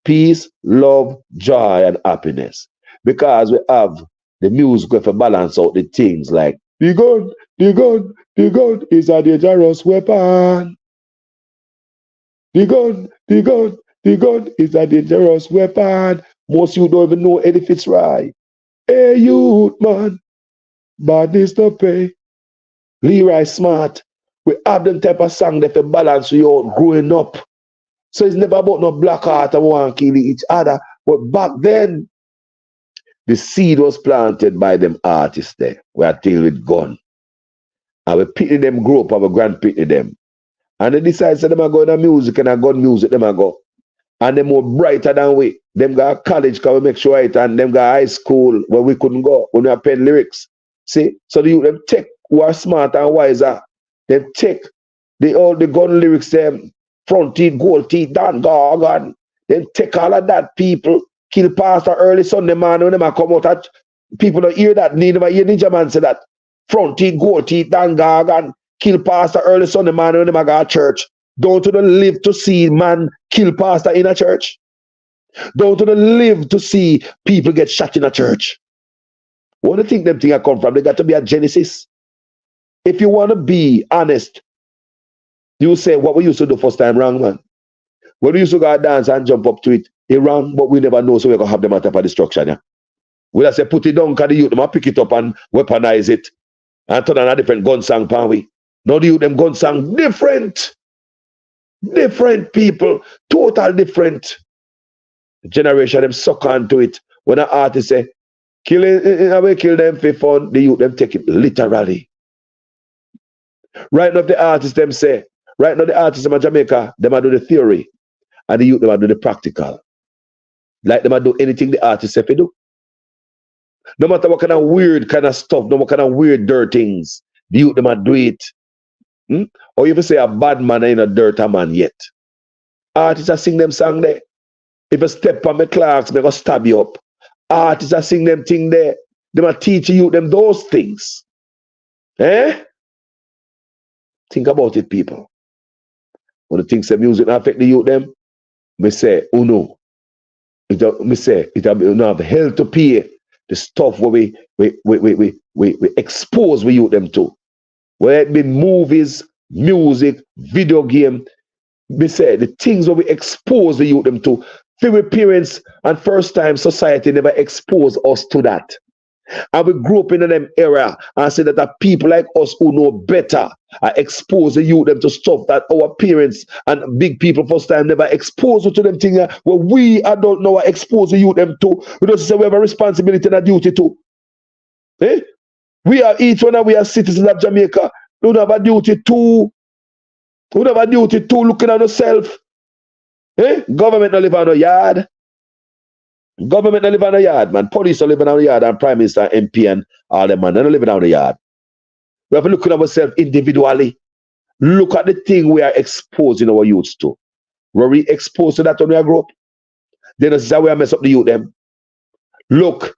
Peace, love, joy, and happiness. Because we have the music with a balance out the things like the gun is a dangerous weapon. The gun is a dangerous weapon. Most you don't even know Eddie Fitzroy. Hey, youth man, badness to pay. Leroy Smart. We have them type of song that for balance you out growing up. So it's never about no black heart and want to kill each other. But back then, the seed was planted by them artists there. We are dealing with gun. And we pity them grow up and we grand pity them. And they decide so them are going to music and a gun music, them are go. And them more brighter than we. Them got college can we make sure it, and them got high school where we couldn't go when we have pen lyrics. See? So the youth them take who are smart and wiser. They take all the gun lyrics, them front teeth, gold teeth, Dan Gargan. Then take all of that people, kill pastor early Sunday morning when them come out at people don't hear that, never hear Ninja Man say that. Front teeth, gold teeth, Dan Gargan, kill pastor early Sunday morning when them go to church. Don't to the live to see man kill pastor in a church. Don't to the live to see people get shot in a church. Where do you think them things come from? They got to be a Genesis. If you want to be honest, you say what we used to do first time wrong, man. When we used to go dance and jump up to it, it wrong, but we never know, so we're going to have them at type of destruction. Yeah? We'll say put it down, because the youth them pick it up and weaponize it and turn on a different gun song, pan we. Now the youth them gun song different. Different people, total different generation. Them suck onto it. When an artist say, kill them for fun, the youth them take it literally. Right now the artists them say, right now the artists in Jamaica, them do the theory, and the youth them do the practical. Like them do anything the artist say they do. No matter what kind of weird kind of stuff, no matter what kind of weird dirt things, the youth them do it. Or you ever say a bad man ain't a dirty man yet. Artists are sing them song there. If you step on my clocks, I'm going to stab you up. Artists are sing them thing there. They are teaching you them those things. Eh? Think about it, people. When the things say music affect the youth them, me say, oh no. Me say, it have hell to pay the stuff where we expose we youth them to. Whether it be movies, music, video game, we say the things where we expose the youth them to. Few parents and first time society never exposed us to that. And we grew up in them era and say that the people like us who know better are expose the youth them to stuff that our parents and big people first time never exposed to them things where we adult now are expose the youth them to. We just say we have a responsibility and a duty to. Eh? We are each one we are citizens of Jamaica. We have a duty to. We have a duty to looking at ourselves. Eh? Government don't live on a yard. Government don't live on a yard, man. Police don't live on a yard, and Prime Minister, MP, and all them, man. They don't live on a yard. We have to look at ourselves individually. Look at the thing we are exposing our youths to. Were we exposed to that when we grow up? Then this is how we mess up the youth them. Look.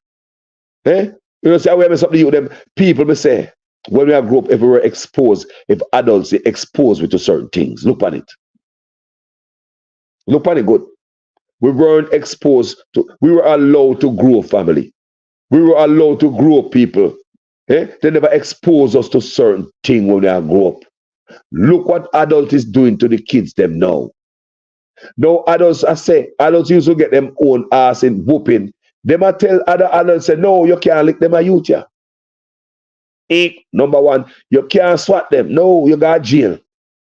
Eh? You know, see how we mess up the youth them. People may say, when we grow up, if we were exposed, if adults they expose we to certain things. Look at it. Look on it good. We weren't exposed to, we were allowed to grow family. We were allowed to grow people. Eh? They never expose us to certain things when they grow up. Look what adult is doing to the kids them now. Now adults, I say, adults used to get them own ass in whooping. They might tell other adults, say, no, you can't lick them a youth here. Number one, you can't swat them. No, you got jail.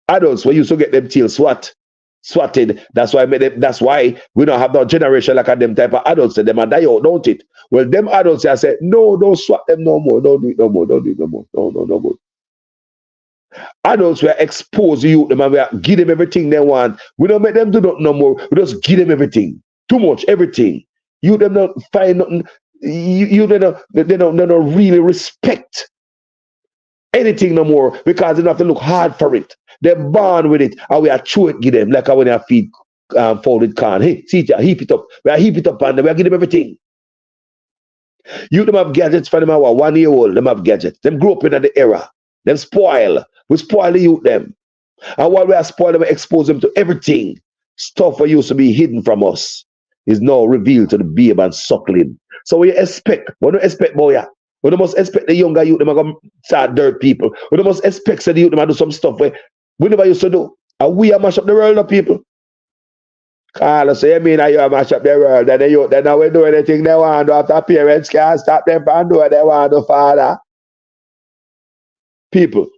Adults, we used to get them till swatted. That's why we don't have no generation like them type of adults. Them a die out, don't it? Well, them adults I say, no, don't swat them no more. Don't do it no more. Don't do it no more. No more. Adults, we are exposed to youth them and we are give them everything they want. We don't make them do nothing no more. We just give them everything. Too much, everything. You them not find nothing. You they don't really respect anything no more because they don't have to look hard for it. They're born with it, and we are true it give them like when they feed folded corn. Hey, see it, heap it up. We are heap it up and we are give them everything. You them have gadgets for them 1 year old. Them have gadgets. Them grew up in the era. Them spoil. We spoil the youth them, and while we are spoiling, we expose them to everything. Stuff that used to be hidden from us is now revealed to the babe and suckling. So we expect. We don't expect boy. We must expect the younger youth them are going to start dirt people. We must expect the youth them to do some stuff where we never used to do. And we are mash up the world of people. Carlos, so you mean that you mash up the world and the youth then now we do anything they want to after parents can't stop them from doing what they want to, father. People.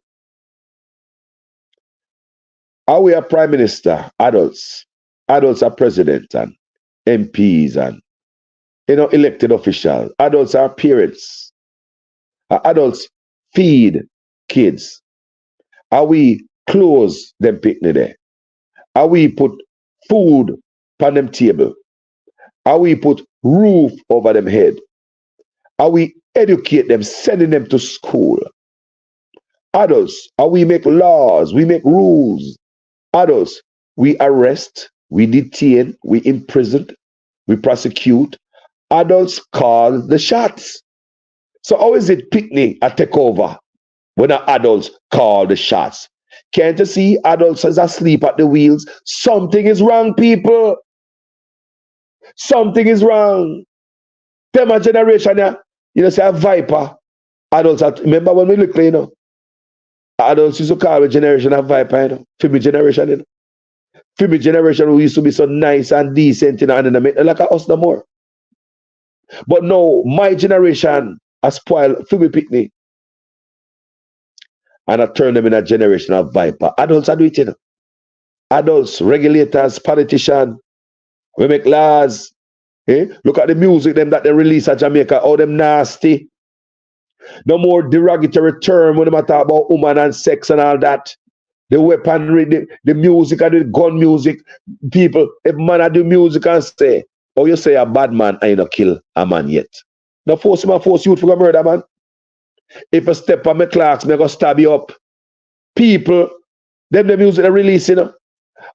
Are we a prime minister? Adults. Adults are president and MPs and elected officials. Adults are parents. Adults feed kids. Are we close them picnic there? Are we put food on them table? Are we put roof over them head? Are we educate them, sending them to school? Adults, are we make laws? We make rules. Adults, we arrest, we detain, we imprison, we prosecute. Adults call the shots. So how is it picnic a takeover when the adults call the shots? Can't you see adults as asleep at the wheels? Something is wrong, people. Something is wrong. Them a generation, say a viper. Adults, remember when we look, adults used to call a generation a viper, Fimi generation, Fimi generation who used to be so nice and decent, and they make like us no more. But no, my generation has spoiled Fimi picnic. And I turn them in a generation of viper. Adults are doing it. Adults, regulators, politicians, we make laws. Look at the music them that they release at Jamaica, all them nasty. No more derogatory term when they talk about woman and sex and all that. The weaponry, the music and the gun music. People, if man I do music and say, oh, you say a bad man ain't no kill a man yet. No force him and force you to murder man. If I step on my clocks, I'm going to stab you up. People, them the music they're releasing. I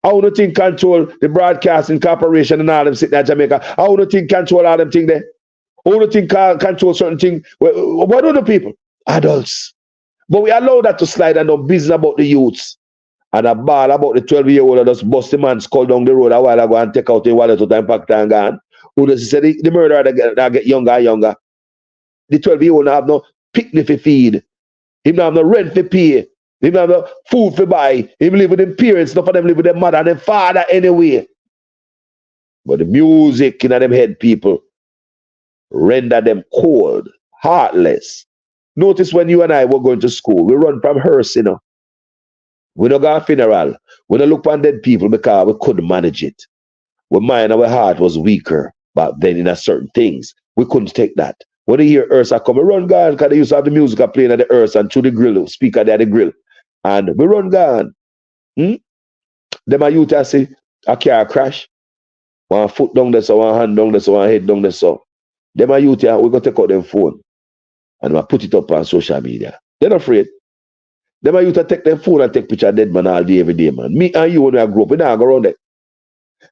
don't think control the broadcasting corporation and all them sitting in Jamaica. I don't think control all them things there. I don't think control certain things. What do the people? Adults. But we allow that to slide and no business about the youths. And a ball about the 12-year-old that just bust the man skull down the road a while ago and take out the wallet to time pack and gone. Who does say the murderer that get younger and younger. The 12-year-old have no picnic for feed. He don't have no rent for pay. He don't have no food for buy. He live with them parents, not for them live with their mother and their father anyway. But the music in them head, people, render them cold, heartless. Notice when you and I were going to school, we run from hearse, We don't go to funeral. We don't look on dead people because we couldn't manage it. Our mind, our heart was weaker back then in certain things. We couldn't take that. When they hear Ursa come, we run gone because they used to have the music playing at the Ursa and through the grill, speaker there at the grill. And we run gone. Them a youth say a car crash. One foot down there, so one hand down there, so one head down there, so. Them a youth we go take out them phone and we put it up on social media. They're not afraid. Them a youth take their phone and take picture of dead man all day, every day, man. Me and you when I grew up, we not go around there.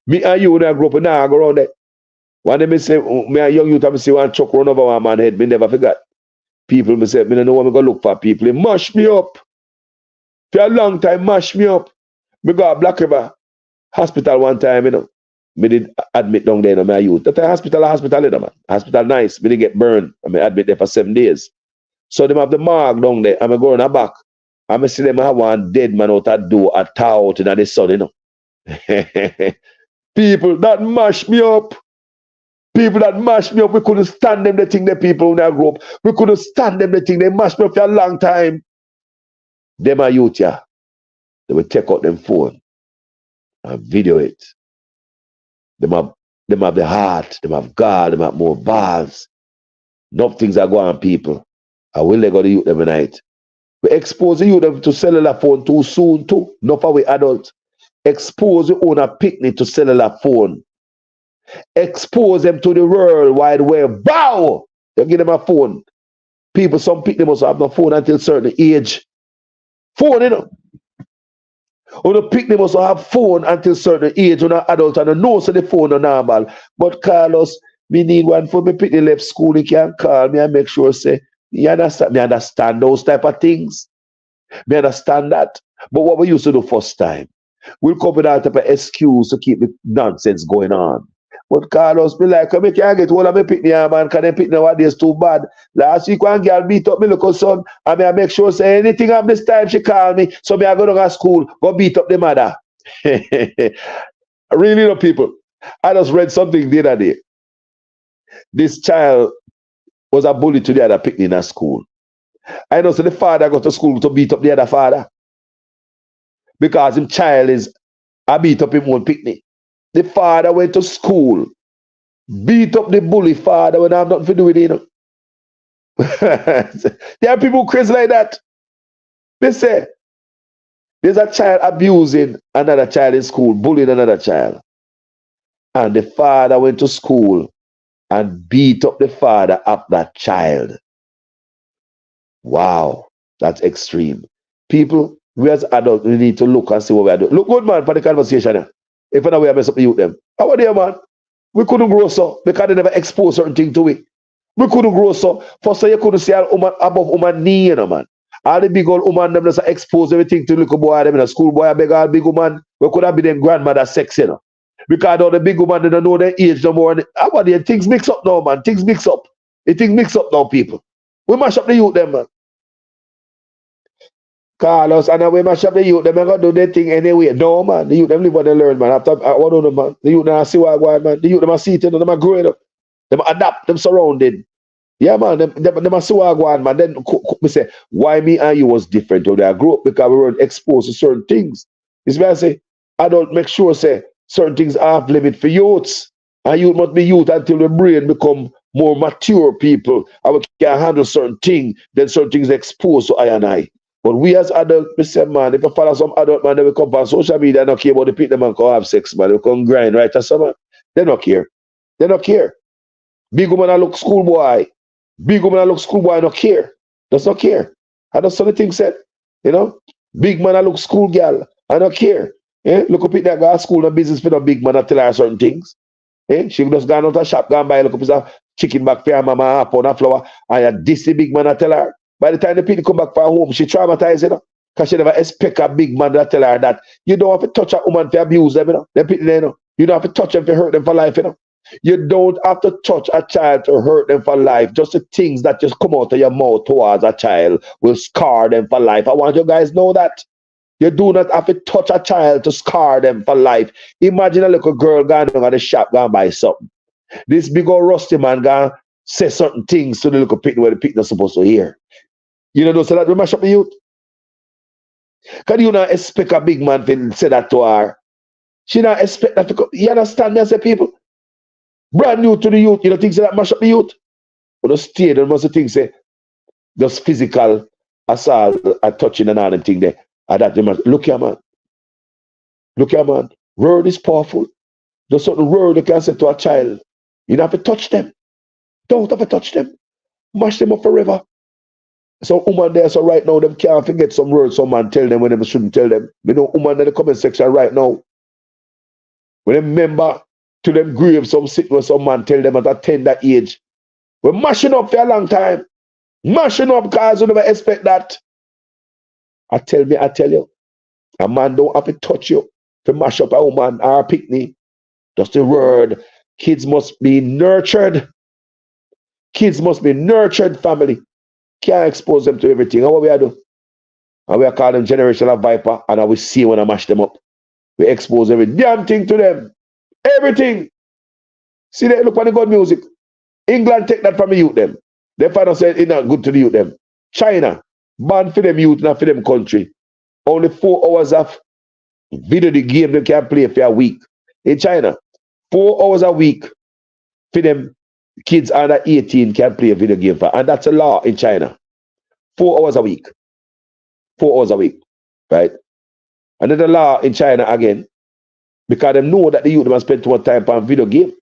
Me and you when I grew up, we not go around there. One day me say, me a young youth, I see one truck run over one man head, me never forgot. People me say, me don't know what me go look for people. They mash me up. For a long time, mash me up. Me go to Black River. Hospital one time, you know. Me did admit down there in my youth. That hospital, you know, man. Hospital nice. Me did get burned. I mean, admit there for 7 days. So them have the mark down there. I'm going a back. I'm see them have one dead man out that door a tower out in the sun, you know. People that mash me up. People that mash me up. We couldn't stand them the thing the people when I grew up. We couldn't stand them the thing. They mashed me up for a long time. Them are youth, yeah. They will take out them phone and video it. Them have the heart, them have God, them have more balls. Enough things are going on, people. I will let go to youth every night. We expose the youth to cellular phone too soon too. Not for we adults. Expose the owner picnic to cellular phone. Expose them to the World Wide Web. Bow! You give them a phone. People, some picnic must have no phone until a certain age. Phone, you know. Or the picnic must have phone until a certain age when an adult and know so the phone are normal. But Carlos, me need one for me picnic left school. He can call me and make sure say, me understand those type of things. Me understand that. But what we used to do first time, we'll come with that type of excuse to keep the nonsense going on. But Carlos be like, I can't get hold of me picnic, man, because them picnic nowadays too bad. Last week one girl beat up me little son, and I make sure say anything up this time she call me, so me I go to school, go beat up the mother. Really, no people. I just read something the other day. This child was a bully to the other picnic in school. I know so the father got to school to beat up the other father. Because his child is a beat up him one picnic. The father went to school, beat up the bully father when I have nothing to do with it, you know. There are people crazy like that. They say, there's a child abusing another child in school, bullying another child. And the father went to school and beat up the father of that child. Wow, that's extreme. People, we as adults, we need to look and see what we are doing. Look good, man, for the conversation here. If I know we have messed up the youth them. How are they, man? We couldn't grow so because they never exposed certain things to it. We couldn't grow so. First, you couldn't see all woman above woman knee, you know, man. All the big old woman them just expose everything to little boy, them in a school boy, a big all big woman. We could have been them grandmother sex, you know. Because all the big woman they don't know their age no more. How about they? Things mix up now, man. Things mix up. Things mix up now, people. We mash up the youth them, man. Carlos, and we mash up the youth, them gonna do their thing anyway. No, man, the youth them live what they learn, man. After what do them, man? The youth them see what going, man. The youth them are seated, them are growing up, them adapt, them surrounded. Yeah, man, them are see what going, man. Then me say, why me and you was different when I grew up? Because we weren't exposed to certain things. This why I say, adult make sure say certain things are off limit for youths. And youth must be youth until the brain become more mature people. And we can handle certain things, then certain things exposed to I and I. But we as adults, we say, man, if you follow some adult man, they will come on social media and not care about the people man can have sex, man. They will come grind, right? That's man. They don't care. They don't care. Big woman I look schoolboy. Big woman I look schoolboy, don't care. Does not care. I don't some things said. You know? Big man I look schoolgirl. I don't care. Look up at that guy school and business for the big man I tell her certain things. She just gone out of shop, gone buy look up a chicken back for her mama, a pound of flour, and this the big man I tell her. By the time the people come back from home, she traumatized, you know, because she never expect a big man to tell her that you don't have to touch a woman to abuse them, you know. Them people, you know. You don't have to touch them to hurt them for life, you know. You don't have to touch a child to hurt them for life. Just the things that just come out of your mouth towards a child will scar them for life. I want you guys to know that. You do not have to touch a child to scar them for life. Imagine a little girl going to the shop, going to buy something. This big old rusty man going to say certain things to the little picnic where the picnic is supposed to hear. You know, so that we mash up the youth. Can you not expect a big man to say that to her? She not expect that to come. You understand me? I say, people, brand new to the youth, you know, things that mash up the youth. But the state, there must think say, just physical assault, a touching and all them thing there. And that they must, look here, man. Look here, man. Word is powerful. There's certain word you can say to a child. You don't have to touch them. Don't have to touch them. Mash them up forever. So woman there, so right now, them can't forget some words some man tell them when they shouldn't tell them. You know, woman in the comment section right now, when they remember to them grave some sickness some man tell them at a tender age. We're mashing up for a long time. Mashing up because you never expect that. I tell you, a man don't have to touch you. to mash up a woman or a picnic. Just the word. Kids must be nurtured. Kids must be nurtured, family. Can't expose them to everything. And what we do? And we are calling them generational viper, and I will see when I mash them up. We expose every damn thing to them. Everything. See, they look on the good music. England take that from the youth them. They find out it's not good to the youth them. China, ban for them youth, not for them country. Only 4 hours of video the game they can play for a week. In China, 4 hours a week for them kids under 18 can play a video game for. And that's a law in China. 4 hours a week. 4 hours a week. Right? Another law in China again, because they know that the youth must spend too much time on video game.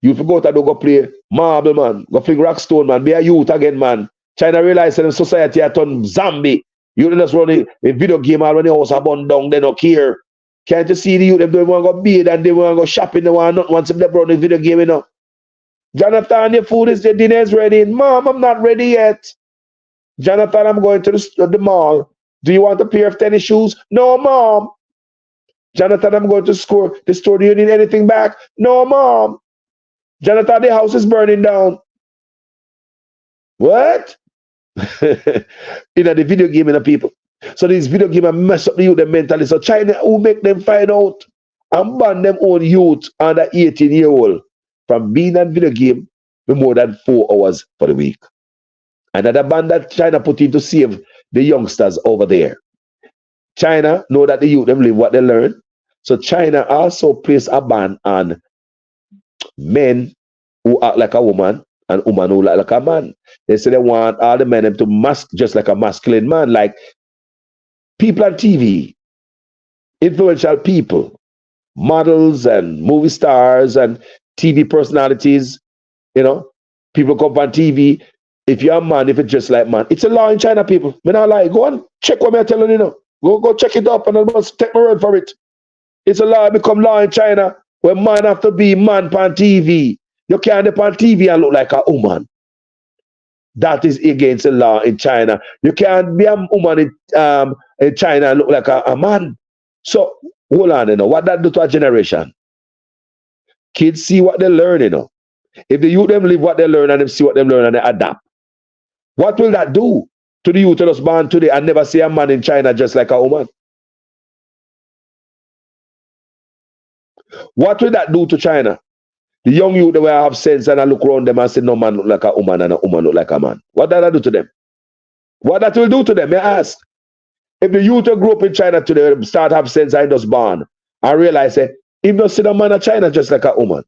You forgot to go play marble, man. Go fling rock stone, man. Be a youth again, man. China realize that the society has turned zombie. You just run a video game all when the house are burned down, they don't care. Can't you see the youth, they want to go bathe and they want to go shopping, they want not once they run a video game, you know. Jonathan, your food is, the dinner is ready. Mom, I'm not ready yet. Jonathan, I'm going to the mall. Do you want a pair of tennis shoes? No, Mom. Jonathan, I'm going to the store. Do you need anything back? No, Mom. Jonathan, the house is burning down. What? The video game, people. So these video games mess up the youth mentally. So China, who make them find out and ban them own youth under 18-year-old from being on video game for more than 4 hours for the week. Another ban that China put in to save the youngsters over there. China know that the youth them live what they learn. So China also placed a ban on men who act like a woman and woman who act like a man. They say they want all the men to mask just like a masculine man, like people on TV, influential people, models and movie stars and TV personalities, you know, people come on TV. If you're a man, if it's just like man, it's a law in China, people. Me not lie. Go and check what I'm telling you now. Go check it up and I must take my word for it. It's a law, become law in China where man have to be man on TV. You can't be on TV and look like a woman. That is against the law in China. You can't be a woman in China and look like a man. So hold on, you know, what that do to a generation? Kids see what they learn, you know. If the youth them live what they learn and them see what they learn and they adapt, what will that do to the youth that was born today and never see a man in China just like a woman? What will that do to China? The young youth, they will have sense and I look around them and say, no man look like a woman and a woman look like a man. What does that do to them? What that will do to them, may I ask? If the youth who grew up in China today start have sense and just born and realize, if not see a man in China just like a woman,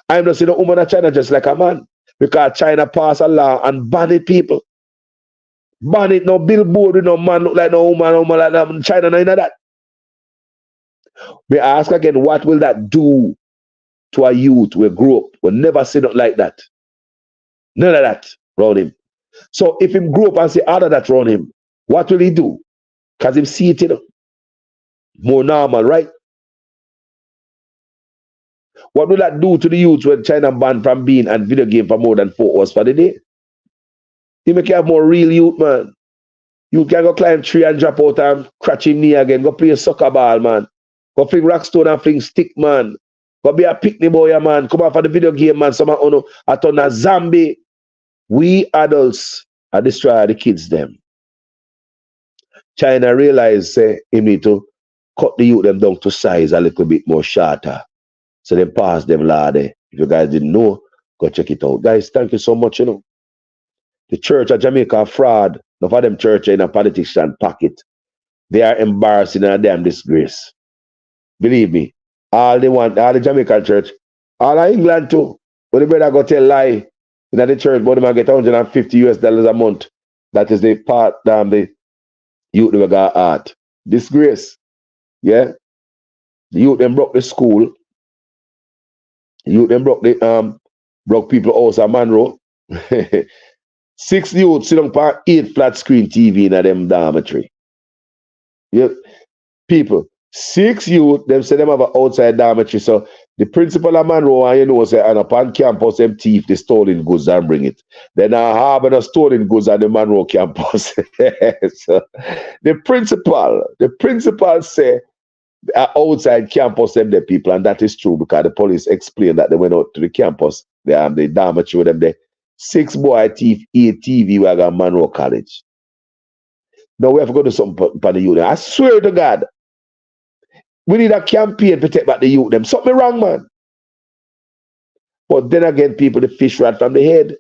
I'm not seeing a woman in China just like a man. Because China passed a law and ban it, people. Ban it, no billboard with no man look like no woman like that. China, none of that. We ask again, what will that do to a youth we grew up? We'll never see nothing like that. None of that around him. So if him grew up and see all of that around him, what will he do? Because him see it, you know, more normal, right? What will that do to the youth when China banned from being on video game for more than 4 hours for the day? You make you have more real youth, man. You can go climb tree and drop out and crash him knee again. Go play a soccer ball, man. Go fling rock stone and fling stick, man. Go be a picnic boy, man. Come out for the video game, man. Someone on a ton of zombie. We adults are destroying the kids, them. China realize, say, you need to cut the youth them down to size a little bit more shorter. So they pass them law there. If you guys didn't know, go check it out. Guys, thank you so much, you know. The Church of Jamaica fraud. Enough of them church in a politician pocket. They are embarrassing and a damn disgrace. Believe me. All they want, all the Jamaican church, all of England too. But the brother go tell lie in the church, but they get $150 a month. That is the part the youth they got art. Disgrace. Yeah. The youth them broke the school. You them broke the broke people house at Monroe. 6 youths sit on 8 flat screen TV in a them dormitory. Yeah. People, 6 youth, them say them have an outside dormitory. So the principal of Monroe, and you know, say, and upon campus, them thief the stolen goods and bring it. Then I have the stolen goods at the Monroe campus. So the principal say outside campus them the people, and that is true because the police explained that they went out to the campus. They damaged them there. 6 boy thief, 8 TV wagon Monroe College. Now we have to go do something for the youth. I swear to God, we need a campaign to take back the youth. Them something wrong, man. But then again, people the fish right from the head.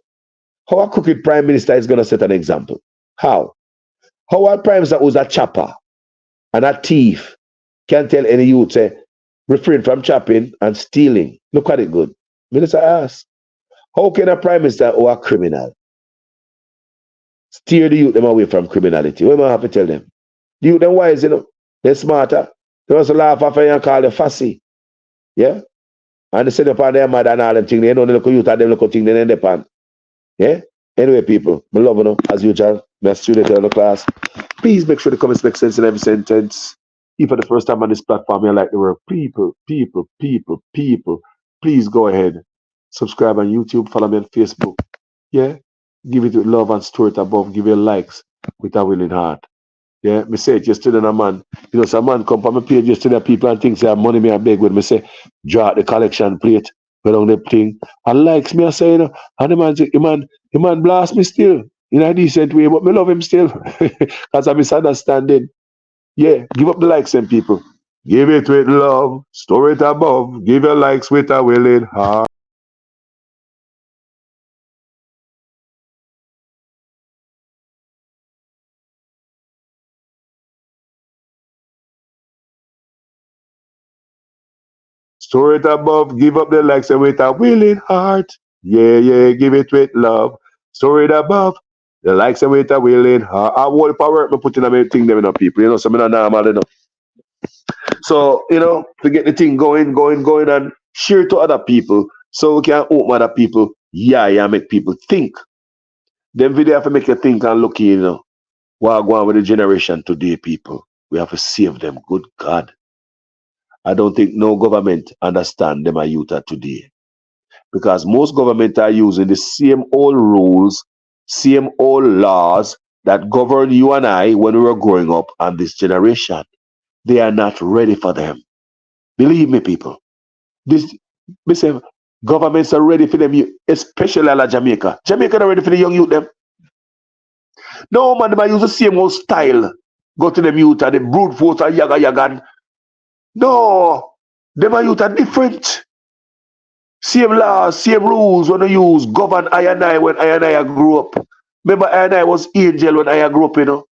How a crooked prime minister is gonna set an example? How? How a prime minister who's a chopper and a thief can tell any youth say refrain from chopping and stealing? Look at it good. Minister asks, how can a prime minister or a criminal steer the youth them away from criminality? What am I have to tell them? The youth them wise, you know, they're smarter. They also laugh after you and call you fussy. Yeah? And they sit up on their mother and all them things. They know the little youth and them little things they end up on. Yeah? Anyway, people, I love you, as usual. My student in the class. Please make sure the comments make sense in every sentence. If for the first time on this platform, you like the word people. Please go ahead. Subscribe on YouTube, follow me on Facebook. Yeah? Give it with love and store it above. Give it likes with a willing heart. Yeah? Me say it yesterday, a man. You know, some man come from my page yesterday, people and things say money me I beg with me say, draw out the collection plate. Go down the thing. And likes me, I say, you know, and the man say, the man blast me still in a decent way, but me love him still. Because I'm misunderstanding. Yeah, give up the likes and people. Give it with love, store it above, give your likes with a willing heart. Store it above, give up the likes and with a willing heart. Yeah, give it with love. Store it above, the likes and with a willing heart. I want power me putting a thing them in people, you know, so I'm not normal enough. So, you know, to get the thing going and share to other people so we can open other people, yeah, make people think. Them video have to make you think and look, you know, what going on with the generation today, people. We have to save them, good God. I don't think no government understand them youth today. Because most government are using the same old rules, same old laws that govern you and I when we were growing up and this generation. They are not ready for them. Believe me, people. Governments are ready for them, especially like Jamaica. Jamaica are ready for the young youth them. No man, they use the same old style. Go to them youth and the brute force and yaga. No, them youth are different. Same laws, same rules when they use govern I and I when I and I grew up. Remember I and I was angel when I grew up, you know.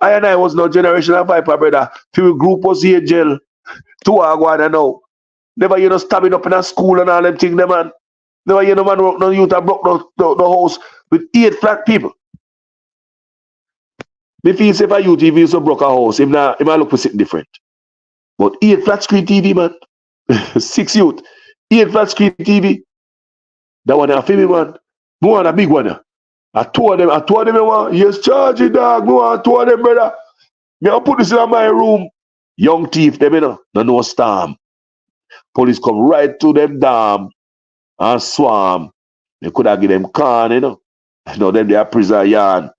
I and I was no generational viper, brother. Few group was angel. 2 Aguana now. Never you know stabbing up in a school and all them things, man. Never you know man work no youth and broke no house with 8 flat people. Me feel if a youth TV so broke a house, if I look for something different. But 8 flat screen TV, man. 6 youth. 8 flat screen TV. That one a film, man. No one a big one. I told them, yes, charge it, dog. No, I told them, brother. Me I put this in my room. Young thief, them, you know, no storm. Police come right to them dam and swarm. They could have given them can, you know. No, them they are prison yarn.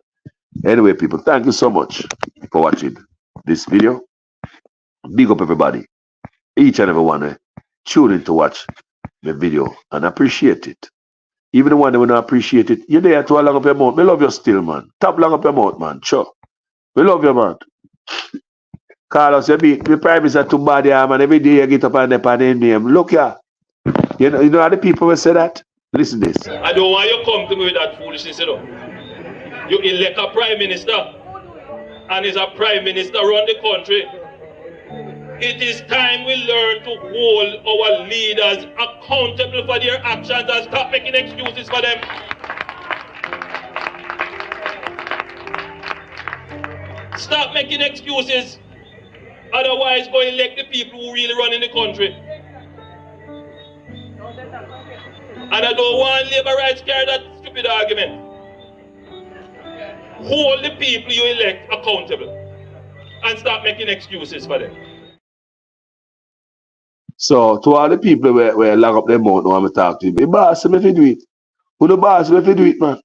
Anyway, people, thank you so much for watching this video. Big up everybody. Each and every one tune in to watch the video and appreciate it. Even the one that will not appreciate it, you're there to long up your mouth. We love you still, man. Tap long up your mouth, man. Sure. We love you, man. Carlos, you beat the prime minister too bad, yeah, man. Every day you get up and name. Look here. You know how the people will say that? Listen to this. I don't want you to come to me with that foolishness, you know. You elect a prime minister, and is a prime minister run the country. It is time we learn to hold our leaders accountable for their actions and stop making excuses for them. Stop making excuses. Otherwise, go elect the people who really run in the country. And I don't want labor rights carry that stupid argument. Hold the people you elect accountable and stop making excuses for them. So, to all the people where lock up their mouth now I'm talk to you, the boss if you do it. Who the boss if you do it, man?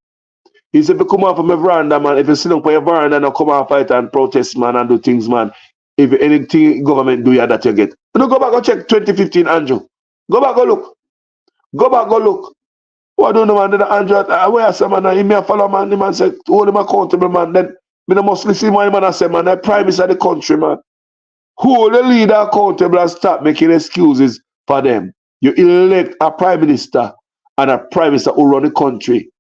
He said, if you come off from my veranda, man, if you sit down for your veranda and come off fight and protest, man, and do things, man, If anything government do you that you get. You go back and check 2015, Andrew. Go back and look. Go back and look. What do you know, man? Andrew, where I say, man, he may follow man, the man say, hold him accountable, man. Then, me must listen what man I say, man. The prime minister of the country, man. Hold the leader accountable and stop making excuses for them. You elect a prime minister and a prime minister who run the country.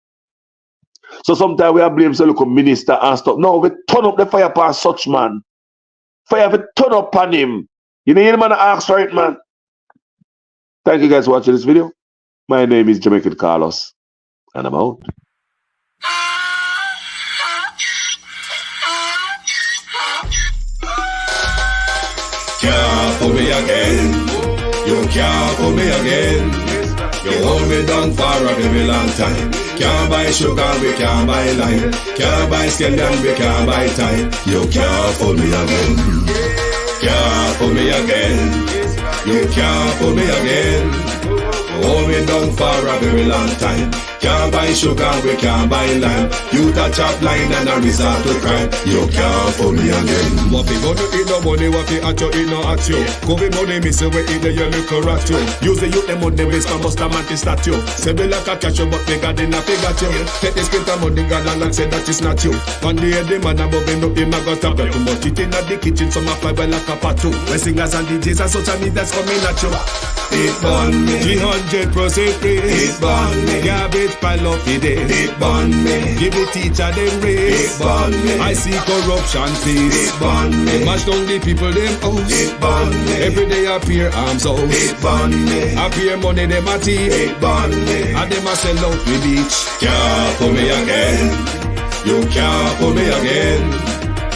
So sometimes we have blame some local minister and stuff. No, we turn up the fire upon such man. Fire we turn up on him. You know, any man ask for it, man. Thank you guys for watching this video. My name is Jamaican Carlos, and I'm out. Can't fool me again. You can't fool me again. You hold me down for a very long time. Can't buy sugar, we can't buy lime. Can't buy scallion, we can't buy time. You can't fool me again. Can't fool me again. You can't fool me again. Hold me down for a very long time. Can't buy sugar, we can't buy lime. You touch up line and a resort to crime. You can't fool me again. What we gonna eat no money, what we at you, eat no at you. COVID money, miss away in the yellow rat you. Use the youth, the money, waste and bust a mantis statue. Say we like a cashew, but bigger than a figure you. Take this print of money, gal and say that it's not you. One day the man above him, him a got a bet too much. It in the kitchen, some a fly well like a patu. When singers and DJs and social media's coming at you. It burn me. 300% raise. It burn me. Garbage pile up the day. It burn me. Give the teacher them raise. It burn me. I see corruption face. It burn me. Mash down the people them house. It burn me. Every day appear arms out. It burn me. Appear money them a thief. It burn me. And them a sell out the beach. Can't fool me again. You can't fool me again.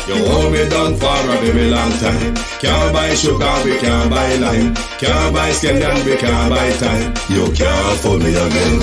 You hold me down for a very long time. Can't buy sugar, we can't buy lime. Can't buy scallion, we can't buy time. You can't fool me again.